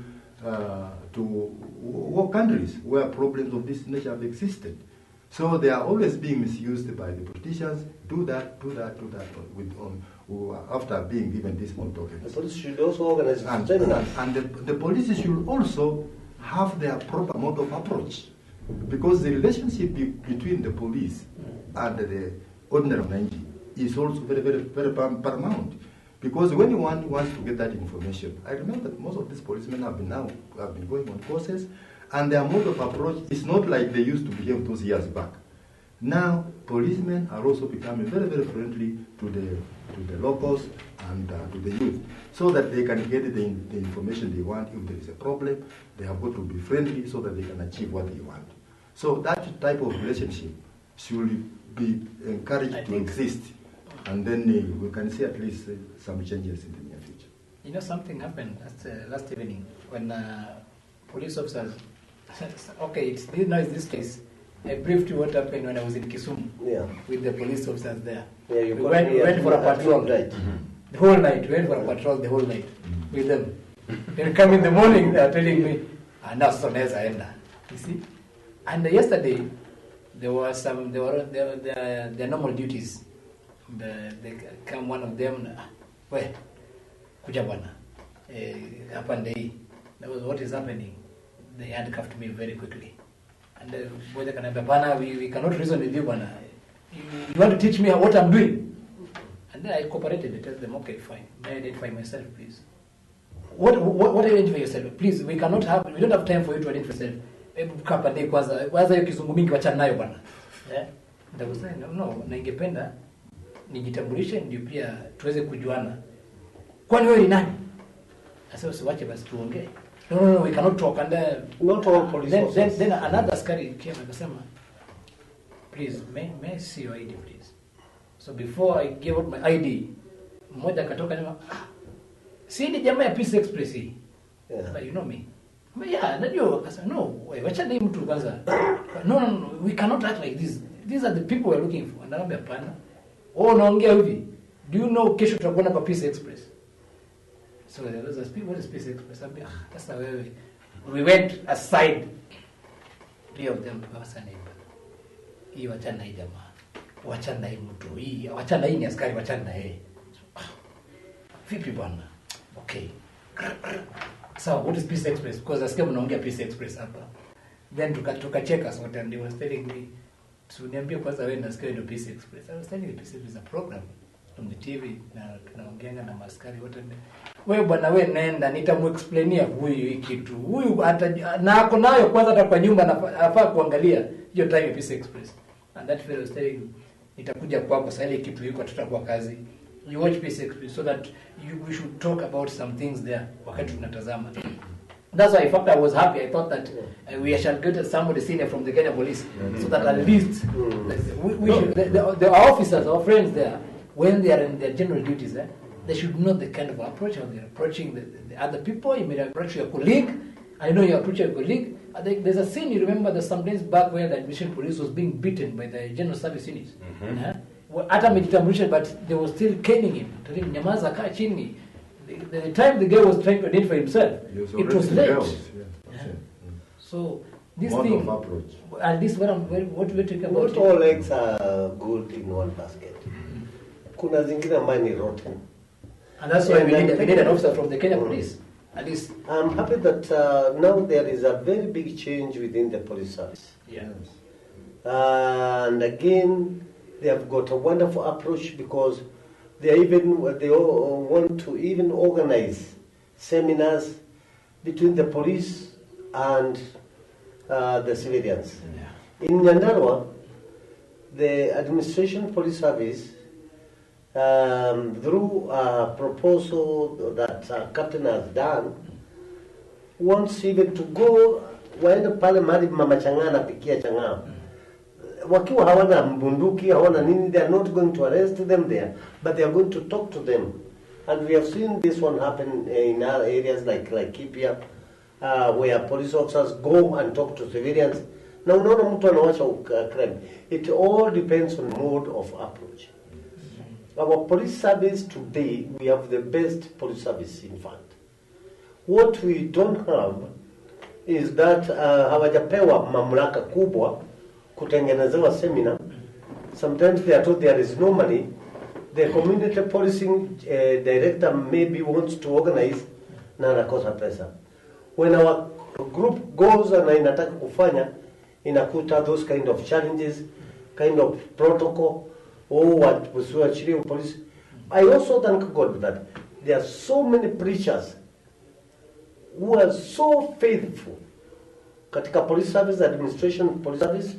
war countries where problems of this nature have existed. So they are always being misused by the politicians. Do that after being given these small tokens. The police should also organize seminars. And the police should also have their proper mode of approach. Because the relationship between the police and the ordinary Mathenge is also very, very, very paramount. Because when one wants to get that information, I remember that most of these policemen have been going on courses, and their mode of approach is not like they used to behave those years back. Now, policemen are also becoming very, very friendly to the locals and to the youth, so that they can get the information they want. If there is a problem, they have got to be friendly so that they can achieve what they want. So that type of relationship should be encouraged to exist, and then we can see at least some changes in the near future. You know, something happened last evening when police officers. Okay, it's this case. I briefed you what happened when I was in Kisumu with the police officers there. Yeah, you we went for a patrol. Right. The whole night. We went for a patrol the whole night with them. They come in the morning, they are telling me, now soneza enda. You see? And yesterday, there were their normal duties. They come, one of them, kuja bwana, happened day. That was what is happening. They handcuffed me very quickly. And we cannot reason with you, bwana. You want to teach me what I'm doing? And then I cooperated. I told them, okay, fine. May I identify myself, please? What are you identify yourself? Please, we don't have time for you to identify yourself. Kwanza hiyo kizungu mingi wachana nayo bwana. Ndio no, na ningependa nijitambulishe ndio pia tuweze kujuana. Kwani wewe ni nani? Sasa usiwache basi tuongee. No, we cannot talk. And not all police officers. Then another askari came and said, please, may I see your ID, please? So before I gave out my ID, mmoja akatoka nyuma, Si ni jamaa ya Peace Express hii. Yeah. But you know me. But yeah, najua kasa no, wacha ni mtu kwanza. No, we cannot act like this. These are the people we are looking for. Anaambia hapana. Unaongea hivi. Do you know kesho tutakwenda kwa Peace Express? So there was a speak, what is Peace Express? Sasa wewe. We went aside. 3 of them tukawasana hivi. Hii wachana hii jamaa. Wachana hii mtu. Hii wachana hii ni askari wachana yeye. Vipi bwana? Okay. So what is Peace Express? Because nasikia mnaongea Peace Express hapa. Then tukacheka sote and they was telling me so niambie kwanza wewe nasikia ndio Peace Express. I was telling the Peace Express is a program on the TV na tunaongea na maskari wote. Wewe bwana wewe nenda nitamuexplainia huyu hii kitu. Huyu hata na ako nayo kwanza hata kwa nyumba nafaa kuangalia hiyo time ya Peace Express. And that fellow was telling me nitakuja kwako sasa ile kitu yuko tutakuwa kazi. You watch Peace Express so that we should talk about some things there wakati tunatazama. That's why in fact I was happy. I thought that we shall get somebody senior from the Kenya police so that at least the officers, our friends there, when they are in their general duties, they should know the kind of approach how they're approaching the other people. You may approach your colleague. I know you approach your colleague. There's a scene, you remember, there's some days back where the admission police was being beaten by the general service units. Hata amejitambulisha, but they were still caning him. Telling him, nyamaza, kaa chini. The time the guy was trying to identify himself, it was late. So this One thing, of approach. and this what we're talking about. Not all eggs are good in one basket. Kuna zingine ambayo ni rotten. And that's why we need an officer from the Kenya police. At least. I'm happy that now there is a very big change within the police service. Yeah. And again, they have got a wonderful approach because they all want to even organize seminars between the police and the civilians. Yeah. In Nyandarua, the administration police service, through a proposal that Captain has done, wants even to go waende pale mahali mama chang'aa anapikia chang'aa. Wakiwa hawana mbunduki, hawana nini, they are not going to arrest them there, but they are going to talk to them. And we have seen this one happen in other areas like Kipia, where police officers go and talk to civilians. Now, unaona mtu anawacha crime. It all depends on mode of approach. Our police service today, we have the best police service, in fact. What we don't have is that hawajapewa mamlaka kubwa kutengenezewa seminar. Sometimes they are told there is no money. The community policing director maybe wants to organize na anakosa pesa. When our group goes and inataka kufanya, inakuta those kind of challenges, kind of protocol, what was actually police. I also thank God that there are so many preachers who are so faithful katika police service administration, police service,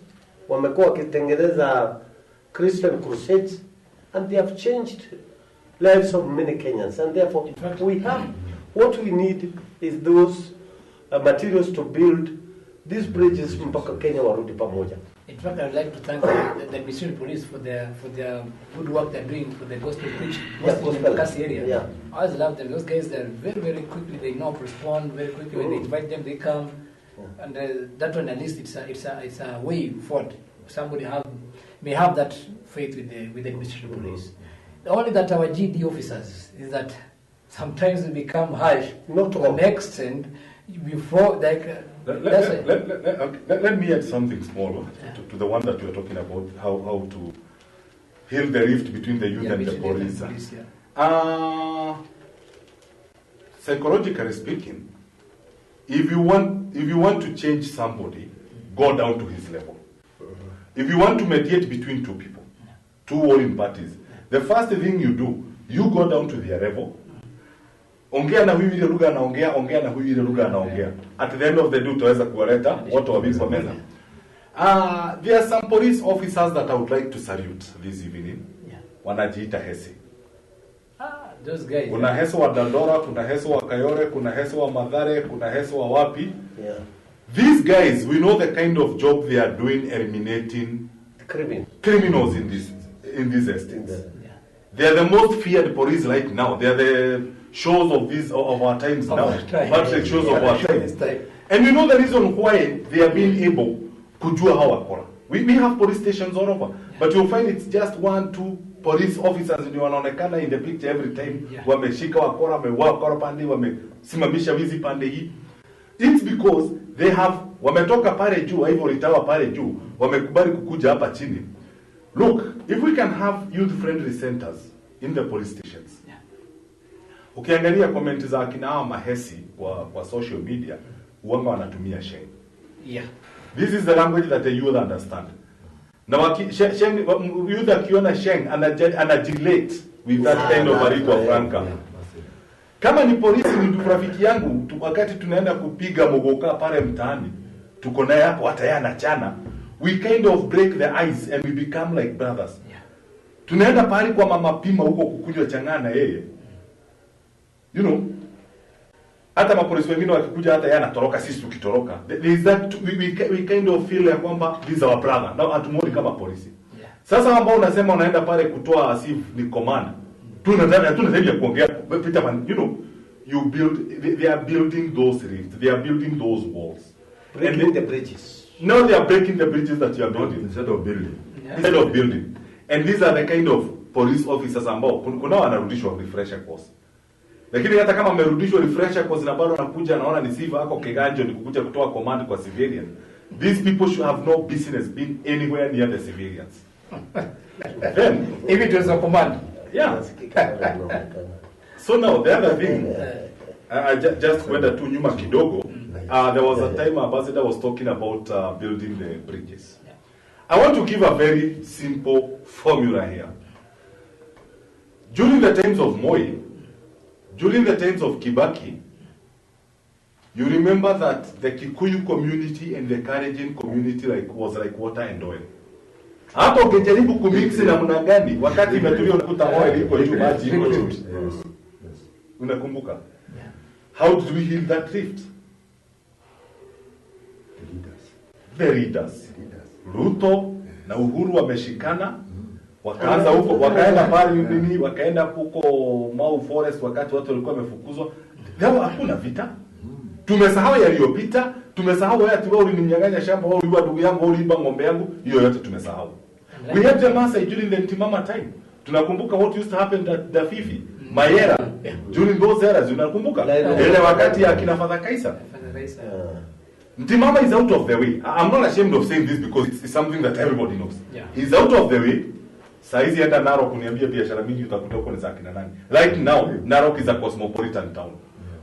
wamekuwa wakitengeneza Christian crusades, and they have changed lives of many Kenyans. And therefore, what we need is those materials to build these bridges mpaka Kenya warudi pamoja. In fact, I would like to thank the administration police for their good work they're doing for the gospel preaching, in the Kasi area. Yeah. I always love them. Those guys, they're very, very quickly, they know how to respond very quickly. When they invite them, they come. And that one, at least, it's a way forward. Somebody may have that faith with the administration police. Only that our GD officers is that sometimes we become harsh. Not to all. an extent before like. Let me add something small to the one that you are talking about, how to heal the rift between the youth and the police. Psychologically speaking, if you want to change somebody, go down to his level. If you want to mediate between two people, two warring parties, the first thing you do, you go down to their level. Ongea na huyu ile lugha anaongea, ongea na huyu ile lugha anaongea. At the end of the day utaweza kuwaleta watu wawili kwa meza. There are some police officers that I would like to salute this evening. Yeah. Wanajiita hesi. Those guys. Kuna heso wa Dandora, kuna heso wa Kayore, kuna heso wa Mathare, kuna heso wa wapi. Yeah. These guys, we know the kind of job they are doing eliminating criminals in these estates. Yeah. They are the most feared police right now. They are the shows of our times now. Patrick shows of our times. And you know the reason why they are being able kujua hawa wakora. We have police stations all over. But you'll find it's just 1, 2 police officers ndio wanaonekana in the picture every time. Wameshika wakora, wameuwa wakora pande, wamesimamisha wizi pande hii. It's because they have, wametoka pale juu, Ivory Tower pale juu, wamekubali kukuja hapa chini. Look, if we can have youth-friendly centers in the police stations. Ukiangalia comment za akina hawa mahesi kwa social media, uwanga wanatumia sheng. This is the language that the youth understand. Now, youth akiona sheng, anajilate with that kind of bariko franca. Kama ni polisi ni rafiki yangu, wakati tunaenda kupiga mogoka pale mtaani, tuko naye hapo hata yeye anachana, we kind of break the ice and we become like brothers. Tunaenda pale kwa mama Pima huko kukunywa changana yeye. You know, hata mapolisi wengine wakikuja hata yeye anatoroka, sisi tukitoroka. There is that we kind of feel like kwamba this is our brother. Now atumoni kama polisi. Sasa ambao unasema unaenda pale kutoa asif ni command. Tunataka kuongea Peter man, you know, they are building those rifts, they are building those walls. Breaking the bridges. Now they are breaking the bridges that you are building instead of building. Instead of building. And these are the kind of police officers ambao kuna wanarudishwa refresher course. Lakini hata kama amerudishwa refresher course na bado anakuja anaona ni sifa yako kiganjo ni kukuja kutoa command kwa civilian. These people should have no business being anywhere near the civilians. Then if it was a command. Yeah. So now the other thing, I just went to nyuma kidogo. There was a time Ambassador was talking about building the bridges. I want to give a very simple formula here. During the times of Moi, during the times of Kibaki, you remember that the Kikuyu community and the Kalenjin community was like water and oil. Hata ukijaribu kumix namna gani wakati imetulia unakuta oil iko juu maji iko juu. Unakumbuka? How did we heal that rift? The leaders. Ruto na Uhuru wameshikana wakaanza huko wakaenda pale nini wakaenda huko Mau Forest wakati watu walikuwa wamefukuzwa. Leo hakuna vita. Tumesahau yaliyopita, tumesahau wewe ati wewe ulininyang'anya shamba, wewe uliiba ndugu yangu, wewe uliiba ng'ombe yangu, hiyo yote tumesahau. We had the Maasai during the Ntimama time. Tunakumbuka what used to happen at the Fifi, Mayera, during those eras, unakumbuka? Ile wakati ya kina Father Kaisa. Ntimama is out of the way. I'm not ashamed of saying this because it's something that everybody knows. He's out of the way. Saizi enda Narok kuniambia biashara mingi utakuta huko ni za kina nani. Right now, Narok is a cosmopolitan town.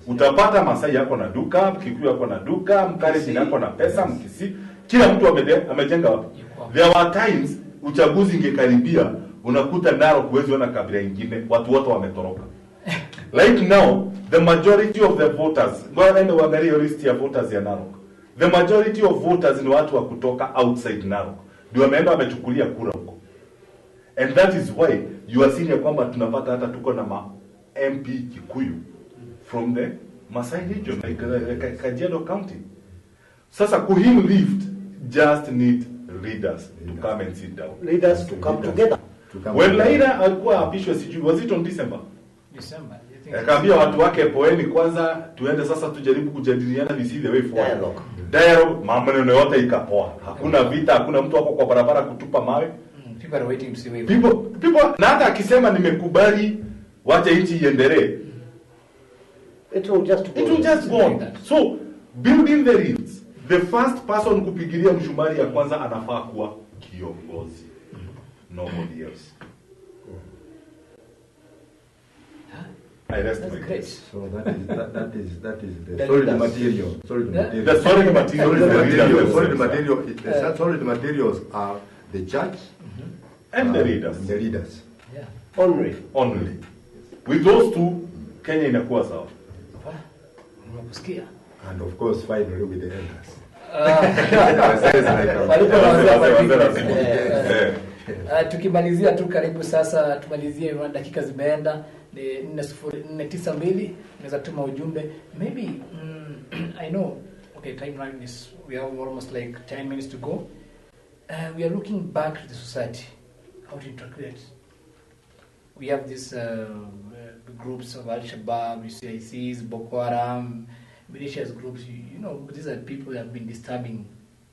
Utapata Masai yako na duka, Kikuyu yako na duka, Mkalenjin yako na pesa, Mkisi, kila mtu amejenga wapi. There were times uchaguzi ingekaribia, unakuta Narok huwezi ona kabila nyingine, watu wote wametoroka. Right now, the majority of the voters, ngoja uangalie list ya voters ya Narok. The majority of voters ni watu wa kutoka outside Narok. Ndio wameenda wamechukulia kura huko. And that is why you are seeing ya kwamba tunapata hata tuko na MP Kikuyu from the Maasai region, like Kajiado County. Sasa kuhim lift just need leaders to come and sit down. Leaders to come together. When Laila alikuwa apishwa sijui, was it on December? December. Akaambia watu wake poeni kwanza, tuende sasa tujaribu kujadiliana we see the way forward. Dialogue, maneno yote ikapoa. Hakuna vita, hakuna mtu wako kwa barabara kutupa mawe. People are waiting to see way. People na hata akisema nimekubali wacha nchi iendelee. It will just go on. So, building the rifts, the first person kupigilia mshumari ya kwanza anafaa kuwa kiongozi. Nobody else. I rest my case. So that is the solid material. The solid material. The solid materials are the church and the leaders. The leaders. Yeah. Only. With those two, Kenya inakuwa sawa. Unakusikia? And of course, finally with the elders. Tukimalizia tu karibu sasa, tumalizie dakika zimeenda 4:92, naweza tuma ujumbe maybe I know okay, timeline is we have almost like 10 minutes to go. We are looking back to the society, how to integrate. we have these groups of Al-Shabaab, ICs, Boko Haram, malicious groups. You know, these are people who have been disturbing,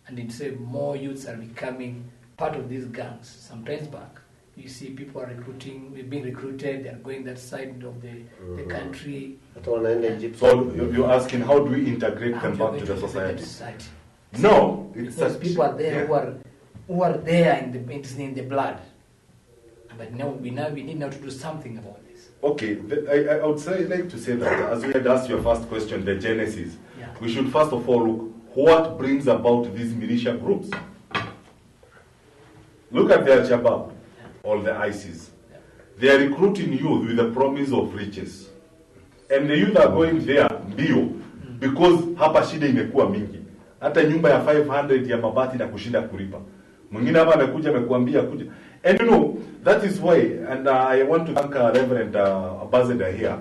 and it's more youths are becoming part of these gangs. Sometimes back, you see people are being recruited, they are going that side of the country. So you're asking, how do we integrate them back to the society? No, because people are there who are there in the blood. But now we need now to do something about this. Okay, I would like to say that, as you had asked your first question, the genesis, we should first of all look what brings about these militia groups. Look at the Al-Shabaab or the ISIS. They are recruiting youth with the promise of riches. And the youth are going there mbio because hapa shida imekuwa mingi. Hata nyumba ya 500 ya mabati na kushinda kulipa. Mwingine hapa amekuja amekuambia kuja. And you know, that is why, and I want to thank Reverend Ambassador here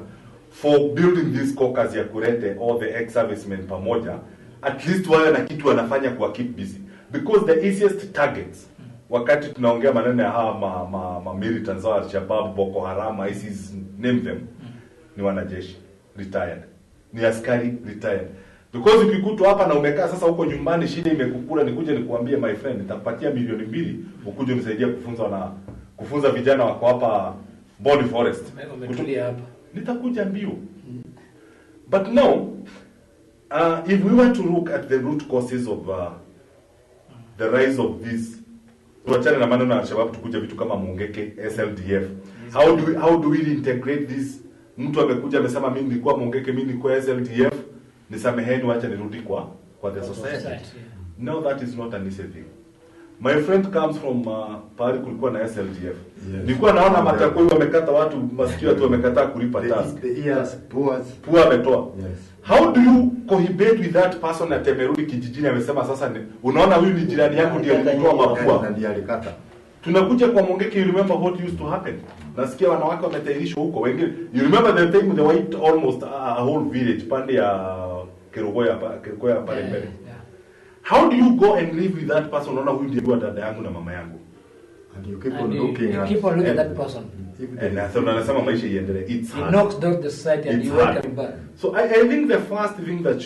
for building this caucus ya Kurete, all the ex-servicemen pamoja, at least wawe na kitu wanafanya kuwa keep busy. Because the easiest targets, wakati tunaongea maneno ya hawa militants wa Al-Shabaab, Boko Haram, ISIS, name them, ni wanajeshi, retired. Ni askari, retired. Because ukikutwa hapa na umekaa sasa huko nyumbani, shida imekukula, nikuje nikuambie my friend, nitakupatia milioni 2 ukuje unisaidie kufunza vijana wako hapa Boni Forest. Umetulia hapa. Nitakuja mbio. But now, if we were to look at the root causes of the rise of this, tuachane na maneno ya Al-Shabaab, tukuje vitu kama Mungeke, SLDF. How do we integrate this? Mtu amekuja amesema mimi nilikuwa Mungeke, mimi nilikuwa SLDF. Nisameheni wacha nirudi kwa the society. No, that is not an easy thing. My friend comes from pahali kulikuwa na SLDF. Nilikuwa naona matakoi wamekata watu masikio tu wamekataa kulipa task. Pua ametoa. How do you cohabit with that person at Temerudi kijijini amesema sasa unaona huyu ni jirani yangu ndiye alitoa mapua na ndiye alikata. Tunakuja kwa Mungeke, you remember what used to happen? Nasikia wanawake wametahirishwa huko wengine. You remember the time they wiped almost a whole village pande ya Kerugoya pale mbele. How do you go and live with that person? Unaona huyu ndiye dada yangu na mama yangu. And you keep on looking at that person. And so unasema maisha iendelee. It's he knocks down the society and you welcome back. So I think the first thing that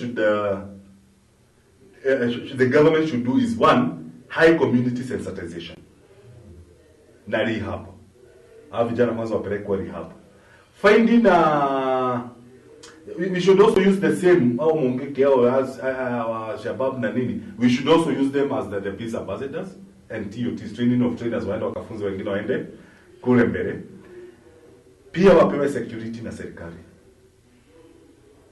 the government should do is one, high community sensitization. Na rehab. Hawa vijana mwanzo wapelekwa rehab. Finding we should also use the same au Mungeke au Shabab na nini. We should also use them as the peace ambassadors and TOTs, training of trainers, waende wakafunze wengine waende kule mbele. Pia wapewe security na serikali.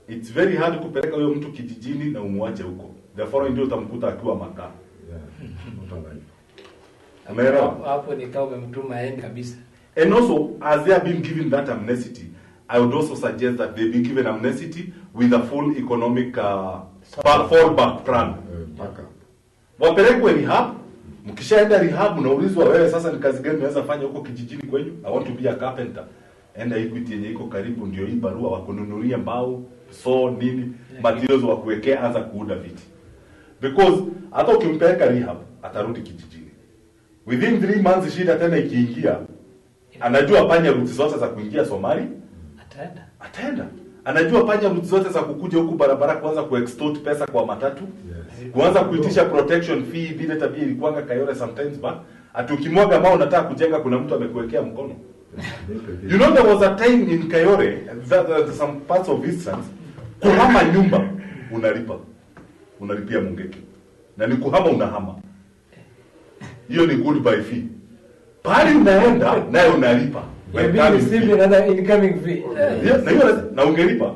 It's very hard kupeleka huyo mtu kijijini na umwache huko. The following day utamkuta akiwa makaa. Hapo ni kama umemtuma aende kabisa. And also, as they have been given that amnesty, I would also suggest that they be given amnesty with a full economic fallback plan. Wapelekwe rehab. Mkishaenda rehab unaulizwa wewe sasa ni kazi gani unaweza fanya huko kijijini kwenyu? I want to be a carpenter. Enda Equity yenye iko karibu ndio hii barua wakununulia mbao, saw nini, materials wa kuwekea anza kuunda viti. Because hata ukimpeleka rehab atarudi kijijini. Within 3 months shida tena ikiingia, anajua panya routes zote za kuingia Somali, ataenda. Anajua panya routes zote za kukuja huku barabara kuanza kuextort pesa kwa matatu. Kuanza kuitisha protection fee vile tabia ilikuanga Kayore sometimes back. Ati ukimwaga mao unataka kujenga kuna mtu amekuwekea mkono. You know there was a time in Kayore that some parts of Eastern kuhama nyumba unalipia Mungeke. Na ni kuhama unahama. Hiyo ni goodbye fee. Pale unaenda naye unalipa. Incoming fee. Na ungelipa.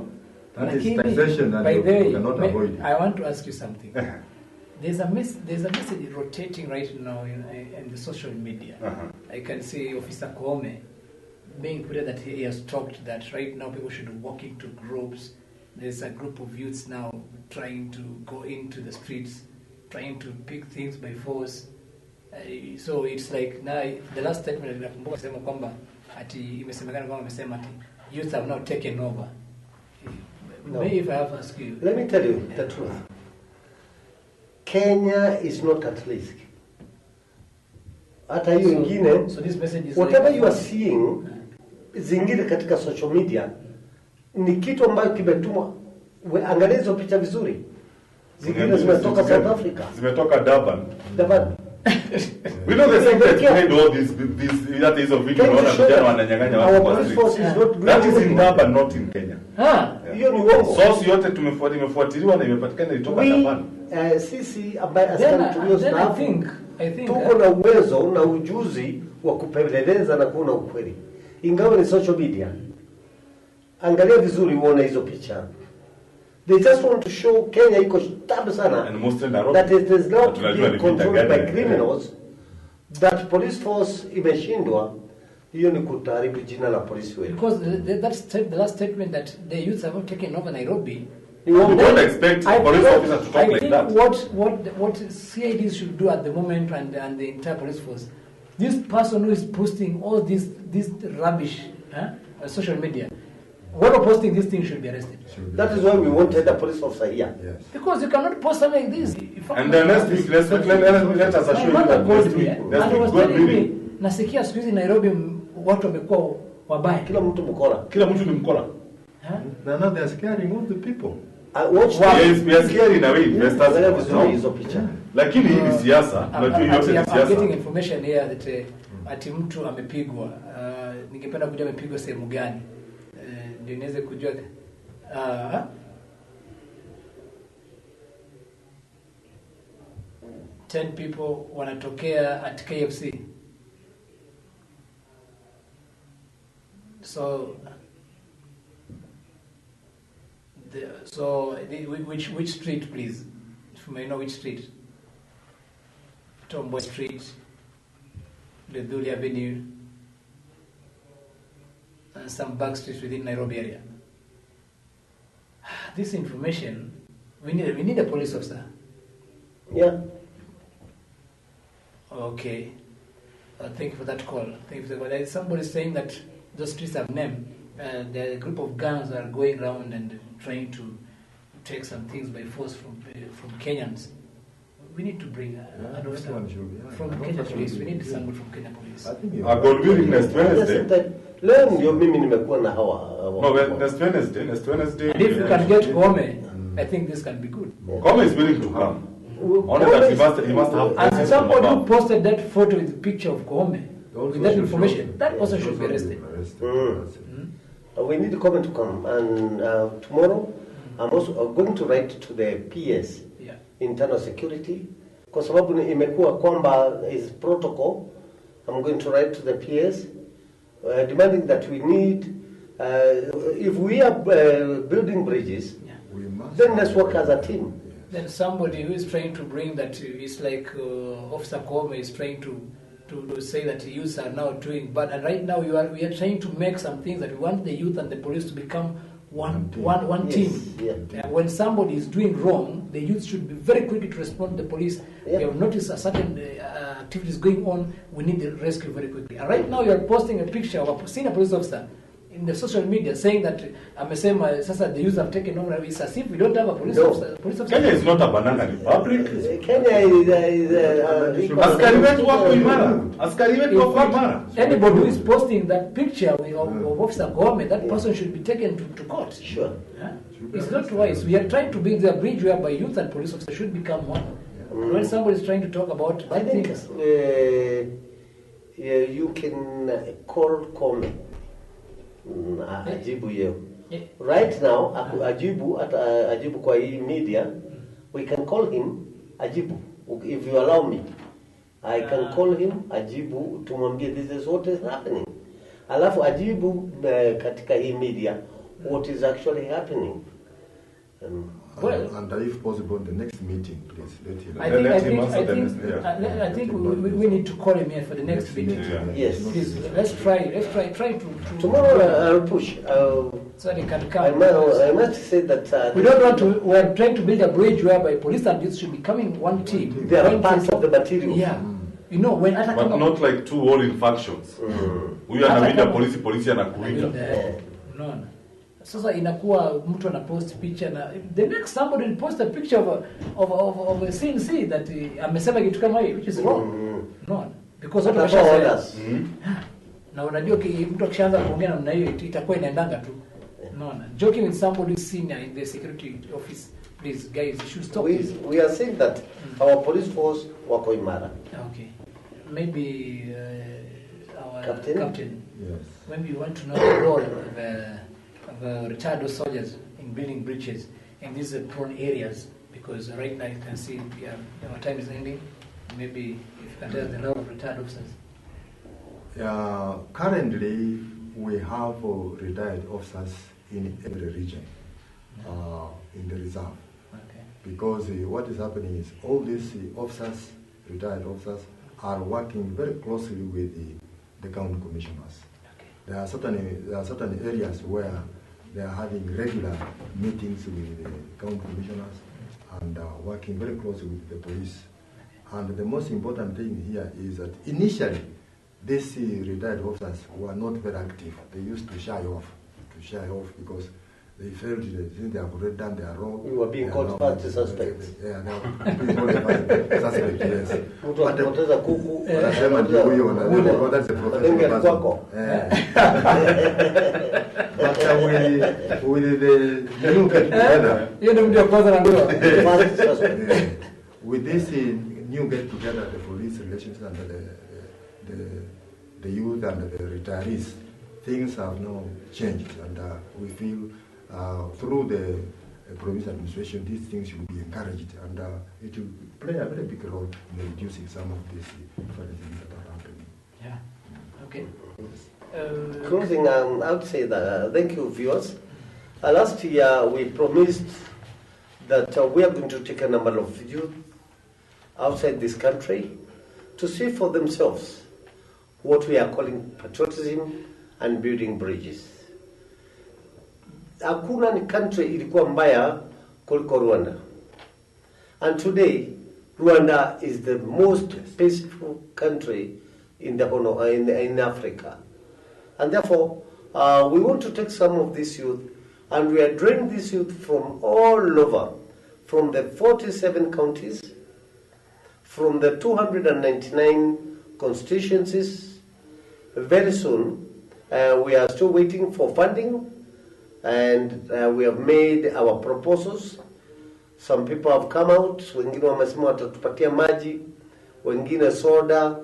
That is taxation that you cannot avoid. I want to ask you something. There's a message rotating right now in the social media. I can see Officer Koome being put that he has talked that right now people should walk into groups. There's a group of youths now trying to go into the streets, trying to pick things by force. So it's like now the last statement nakumbuka sema kwamba ati imesemekana kwamba amesema ati youth have now taken over. No. Maybe if I have to ask you. Let me tell you the truth. Kenya is not at risk. Hata hiyo ingine, so this message is whatever like, you are seeing zingine katika social media ni kitu ambayo kimetumwa. Angalia hizo picha vizuri. Zingine zimetoka South Africa. Zimetoka Durban. We know the secret behind all this that is of video naona vijana wananyang'anya watu kwa street. That is in Durban, not in Kenya. Hiyo ni uongo. Source yote imefuatiliwa na imepatikana ilitoka Durban. Sisi ambaye askari tuliostaafu tuko na uwezo na ujuzi wa kupeleleza na kuona ukweli. Ingawa ni social media. Angalia vizuri uone hizo picha. They just want to show Kenya iko tabu sana that it is not being controlled by criminals, that police force imeshindwa. Hiyo ni kutaharibu jina la polisi wetu. Because the last statement that the youths have not taken over Nairobi. You don't expect police officers to talk like that. What CIDs should do at the moment and the entire police force, this person who is posting all this rubbish on social media, whoever posting this thing should be arrested. That is why we wanted a police officer here. Yes. Because you cannot post something like this. And then let us assure you that next week God willing. Nasikia siku hizi Nairobi watu wamekuwa wabaya. Kila mtu mkora. Kila mtu ni mkora. Now they are scaring all the people. Yes, we are scared in a way investors. Hizo picha. Lakini hii ni siasa, unajua yote ni siasa. I'm getting information here that ati mtu amepigwa. Ningependa kujua amepigwa sehemu gani. Ndio niweze kujua 10 people wanatokea at KFC. Which street, please? If you may know which street. Tomboy Street, Leduli Avenue, and some back streets within Nairobi area. This information, we need a police officer. Yeah. Okay. Thank you for that call. Thank you for that call. Somebody saying that those streets have name. There are a group of gangs that are going around and trying to take some things by force from Kenyans. We need to bring an officer from Kenya Police. We need somebody from Kenya Police. God willing, next Wednesday. Leo ndio mimi nimekuwa na hawa. No, next Wednesday. And if you can get Kome, I think this can be good. Kome is willing to come. Only that he must have. And somebody who posted that photo with the picture of Kome, with that information, that person should be arrested. We need Kome to come. And tomorrow, I'm also going to write to the PS, internal security, kwa sababu imekuwa kwamba is protocol. I'm going to write to the PS, demanding that we need, if we are building bridges, then let's work as a team. Then somebody who is trying to bring that is like Officer Kome is trying to say that the youth are now doing bad, and right now we are trying to make some things that we want the youth and the police to become one team. Yeah. When somebody is doing wrong, the youth should be very quick to respond to the police. We have noticed a certain activities going on. We need the rescue very quickly. And right now you are posting a picture of a senior police officer in the social media saying that sasa the youth have taken over. It's as if we don't have a police officer. Kenya is not a banana republic. Kenya is askari wetu wako imara. Anybody who is posting that picture of Officer Kome, that person should be taken to court. Sure. It's not wise. We are trying to build a bridge whereby youth and police officers should become one. When somebody is trying to talk about bad things, you can call Kome. Ajibu yeo. Right now, ajibu kwa hii media, we can call him ajibu. If you allow me, I can call him ajibu, tumwambie this is what is happening. Alafu ajibu katika hii media what is actually happening. And if possible, the next meeting, please let him. I think we need to call him here for the next meeting. Yes. Please, let's try to tomorrow I'll push. So they can come. I must say that we don't want to. We are trying to build a bridge whereby police and youth should be coming one team. They are part of the material. Yeah. You know when but not like two warring factions. Huyu anakuja polisi anakuja. No. Sasa inakuwa mtu anapost picture na the next somebody will post a picture of a CNC that amesema kitu kama hiyo, which is wrong. No, because what Na unajua mtu akishaanza kuongea namna hiyo itakuwa inaendanga tu. Unaona? Joking with somebody senior in the security office, please guys, you should stop this. We are saying that our police force wako imara. Okay. Maybe our captain. Yes. Maybe you want to know the role of retired soldiers in building bridges in these prone areas, because right now you can see our time is ending. Maybe if you can tell the role of retired officers. Currently, we have retired officers in every region in the reserve. Okay. Because what is happening is all these officers, retired officers, are working very closely with the county commissioners. Okay. There are certain areas where they are having regular meetings with the county commissioners and working very closely with the police. And the most important thing here is that initially, these retired officers were not very active. They used to shy off because they felt that since they have already done their role. We were being called first suspects. Yeah, they were being called first suspects, yes. Mtu akipoteza kuku, Wanasema ndio huyo, wanasema that's a professional person. But with the new get together, with this new get together, the police relations and the youth and the retirees, things have now changed, and we feel through the provincial administration, these things will be encouraged, and it will play a very big role in reducing some of these things that are happening. Yeah. Okay. Closing, I would say that thank you, viewers. Last year we promised that we are going to take a number of youth outside this country to see for themselves what we are calling patriotism and building bridges. Hakuna ni country ilikuwa mbaya kuliko Rwanda. And today, Rwanda is the most peaceful country in the whole in Africa. And therefore, we want to take some of this youth, and we are drawing this youth from all over, from the 47 counties, from the 299 constituencies. Very soon, we are still waiting for funding, and we have made our proposals. Some people have come out, wengine wamesema watatupatia maji, wengine soda,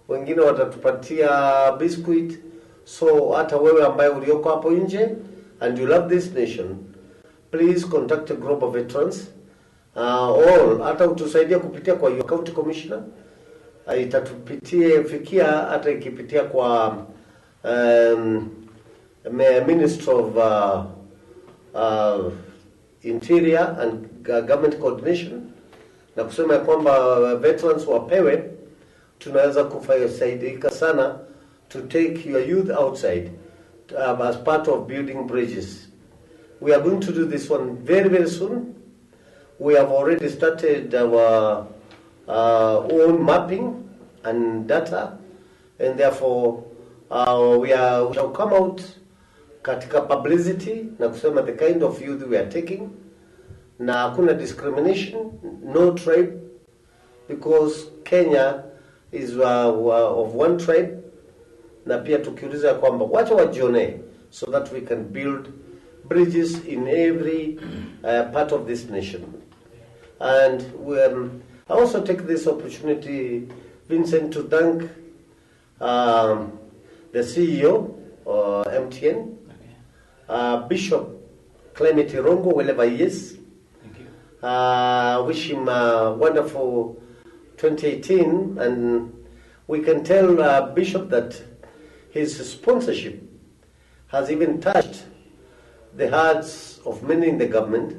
wengine watatupatia biscuit. So hata wewe ambaye ulioko hapo nje and you love this nation, please contact a group of veterans. All hata utusaidia kupitia kwa your county commissioner, itatupitie fikia hata ikipitia kwa Minister of Interior and Government Coordination, na kusema kwamba veterans wapewe, tunaweza kufaidika sana to take your youth outside as part of building bridges. We are going to do this one very, very soon. We have already started our own mapping and data, and therefore we shall come out katika publicity na kusema the kind of youth we are taking, na hakuna discrimination, no tribe, because Kenya is of one tribe, na pia tukiuliza kwamba wacha wajione so that we can build bridges in every part of this nation. And I also take this opportunity, Vincent, to thank the CEO MTN, Bishop Clement Rongo, wherever he is. Thank you. Wish him a wonderful 2018, and we can tell Bishop that his sponsorship has even touched the hearts of many in the government,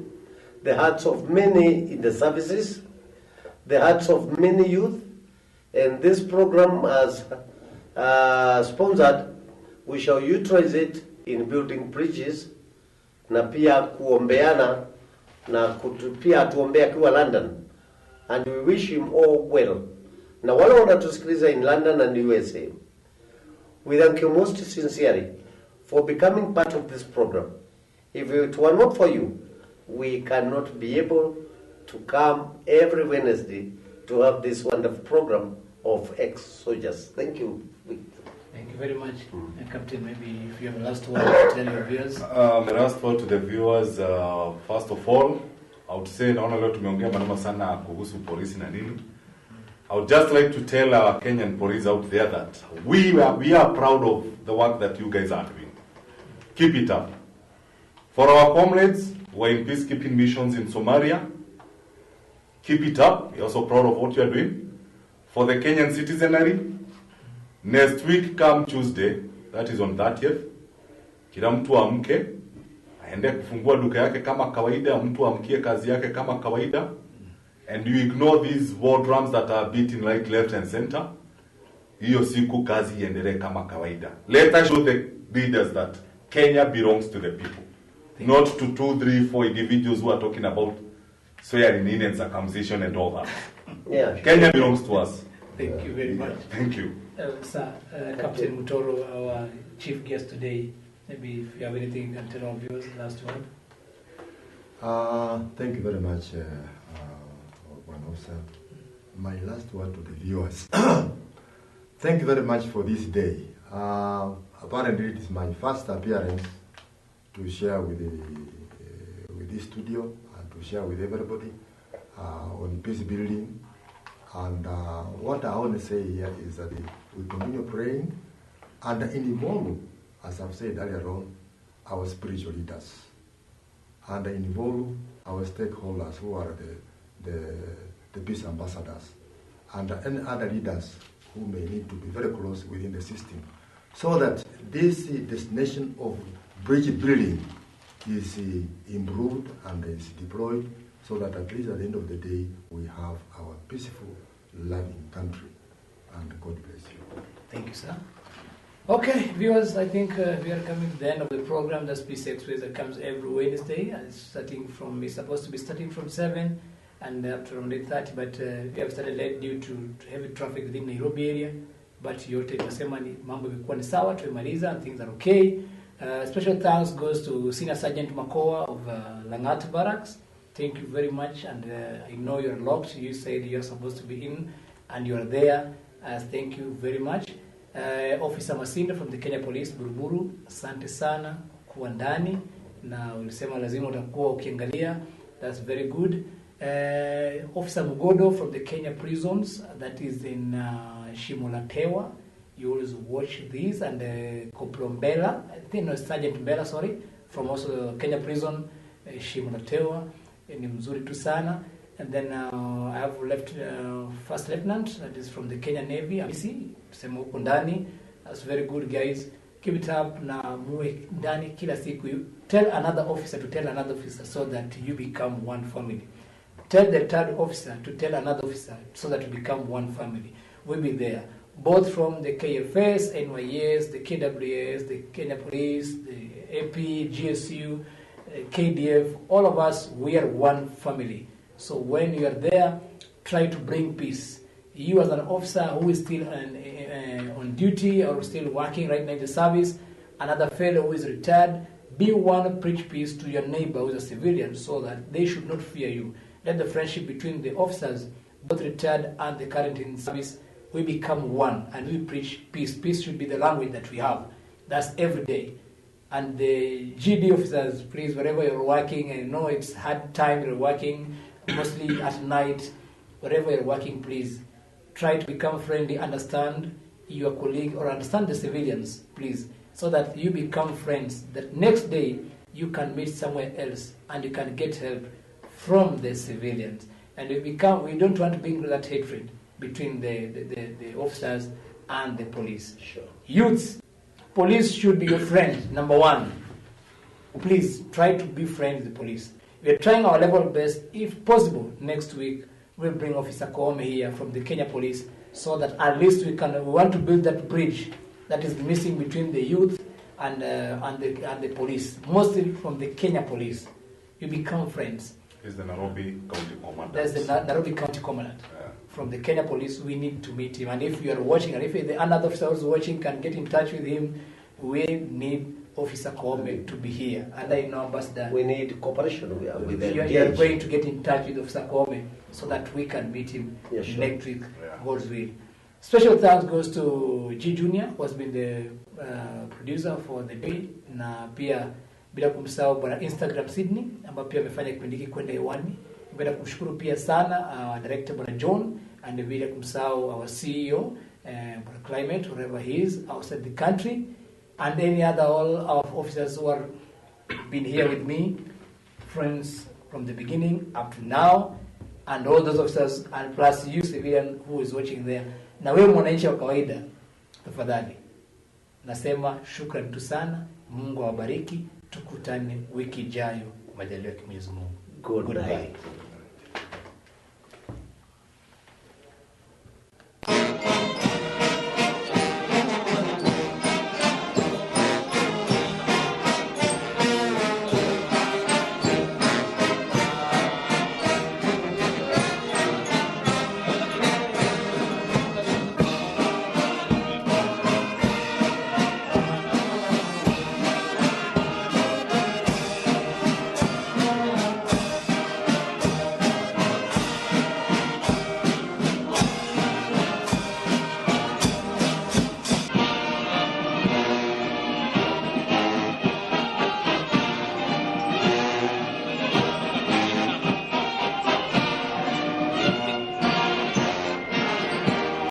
the hearts of many in the services, the hearts of many youth, and this program has sponsored, we shall utilize it in building bridges, na pia kuombeana, na pia tuombea akiwa London, and we wish him all well. Na wale wanatusikiliza in London and USA, we thank you most sincerely for becoming part of this program. If it were not for you, we cannot be able to come every Wednesday to have this wonderful program of ex-soldiers. Thank you. Thank you very much. Captain, maybe if you have a last word to tell your viewers. The last word to the viewers, first of all, I would say naona leo tumeongea maneno sana kuhusu polisi na nini. I would just like to tell our Kenyan police out there that we are proud of the work that you guys are doing. Keep it up. For our comrades who are in peacekeeping missions in Somalia, keep it up. We're also proud of what you are doing. For the Kenyan citizenry, next week come Tuesday, that is on 30th, kila mtu amke, aende kufungua duka yake kama kawaida, mtu amkie kazi yake kama kawaida, and you ignore these war drums that are beating right, left and center. Hiyo siku kazi iendelee kama kawaida. Let us show the leaders that Kenya belongs to the people, not to 2, 3, 4 individuals who are talking about swearing in and circumcision and all that. Yeah. Kenya belongs to us. Thank you very much. Thank you. Sir, Captain Mutoro, our chief guest today, maybe if you have anything you can tell our viewers, last word. Thank you very much, one officer. My last word to the viewers. Thank you very much for this day. Apparently, it is my first appearance to share with this studio and to share with everybody on peace building. And what I want to say here is that we continue praying and involve, as I've said earlier on, our spiritual leaders and involve our stakeholders who are the peace ambassadors and any other leaders who may need to be very close within the system, so that this destination of bridge building is improved and is deployed, so that at least at the end of the day we have our peaceful, loving country. And God bless you. Thank you, sir. Okay, viewers, I think we are coming to the end of the program. That's Peace Express that comes every Wednesday. It's supposed to be starting from 7 and up to around 8:30, but we have started late due to heavy traffic within Nairobi area. But yote tunasema ni mambo imekuwa ni sawa, tumemaliza and things are okay. Special thanks goes to Senior Sergeant Makoa of Langat Barracks. Thank you very much, and I know you're locked. You said you're supposed to be in, and you're there. Thank you very much. Officer Masinda from the Kenya Police, Buruburu, asante sana kuwa ndani na ulisema lazima utakuwa ukiangalia. That's very good. Officer Mugodo from the Kenya Prisons, that is in Shimolatewa. You always watch this, and Corporal Mbela, I think no, Sergeant Mbela, sorry, from also Kenya Prison, Shimolatewa, ni mzuri tu sana. And then I have left First Lieutenant, that is from the Kenya Navy, Amisi, tuseme huko ndani. That's very good, guys. Keep it up na muwe ndani kila siku. You tell another officer to tell another officer so that you become one family. Tell the third officer to tell another officer so that you become one family. We'll be there. Both from the KFS, NYS, the KWS, the Kenya Police, the AP, GSU, KDF, all of us, we are one family. So when you are there, try to bring peace. You as an officer who is still on duty or still working right now in the service, another fellow who is retired, be one, preach peace to your neighbor who is a civilian so that they should not fear you. Let the friendship between the officers, both retired and the current in service, we become one and we preach peace. Peace should be the language that we have. That's every day. And the GD officers, please, wherever you're working, I know it's hard time you're working, mostly at night, wherever you're working, please try to become friendly, understand your colleague or understand the civilians, please, so that you become friends. That next day you can meet somewhere else and you can get help from the civilians. And we don't want to bring that hatred between the officers and the police. Sure. Youths, police should be your friend, number one. Please try to be friends with the police. We are trying our level best. If possible, next week we'll bring Officer Koome here from the Kenya Police so that at least we want to build that bridge that is missing between the youth and the police, mostly from the Kenya Police. You become friends. Is the Nairobi County Commandant. There's the Nairobi County Commandant. Yeah. From the Kenya Police, we need to meet him. And if you are watching, and if the another officer who's watching can get in touch with him, we need Officer Koome to be here. And I know, Ambassador, We need cooperation with them. you are going to get in touch with Officer Koome so that we can meet him Yeah, sure. next week, Yeah. God's will. Special thanks goes to G Junior, who has been the producer for the day, na pia bila kumsahau bwana Instagram Sydney ambaye pia amefanya kipindi hiki kwenda hewani. Bila kumshukuru pia sana director bwana John, and bila kumsahau our CEO bwana Climate, wherever he is outside the country, and any other all our officers who are been here with me, friends from the beginning up to now, and all those officers, and plus you civilian who is watching there. Na wewe mwananchi wa kawaida, tafadhali nasema shukrani tu sana. Mungu awabariki, tukutane wiki ijayo majaliwa ya Mwenyezi Mungu. Good night.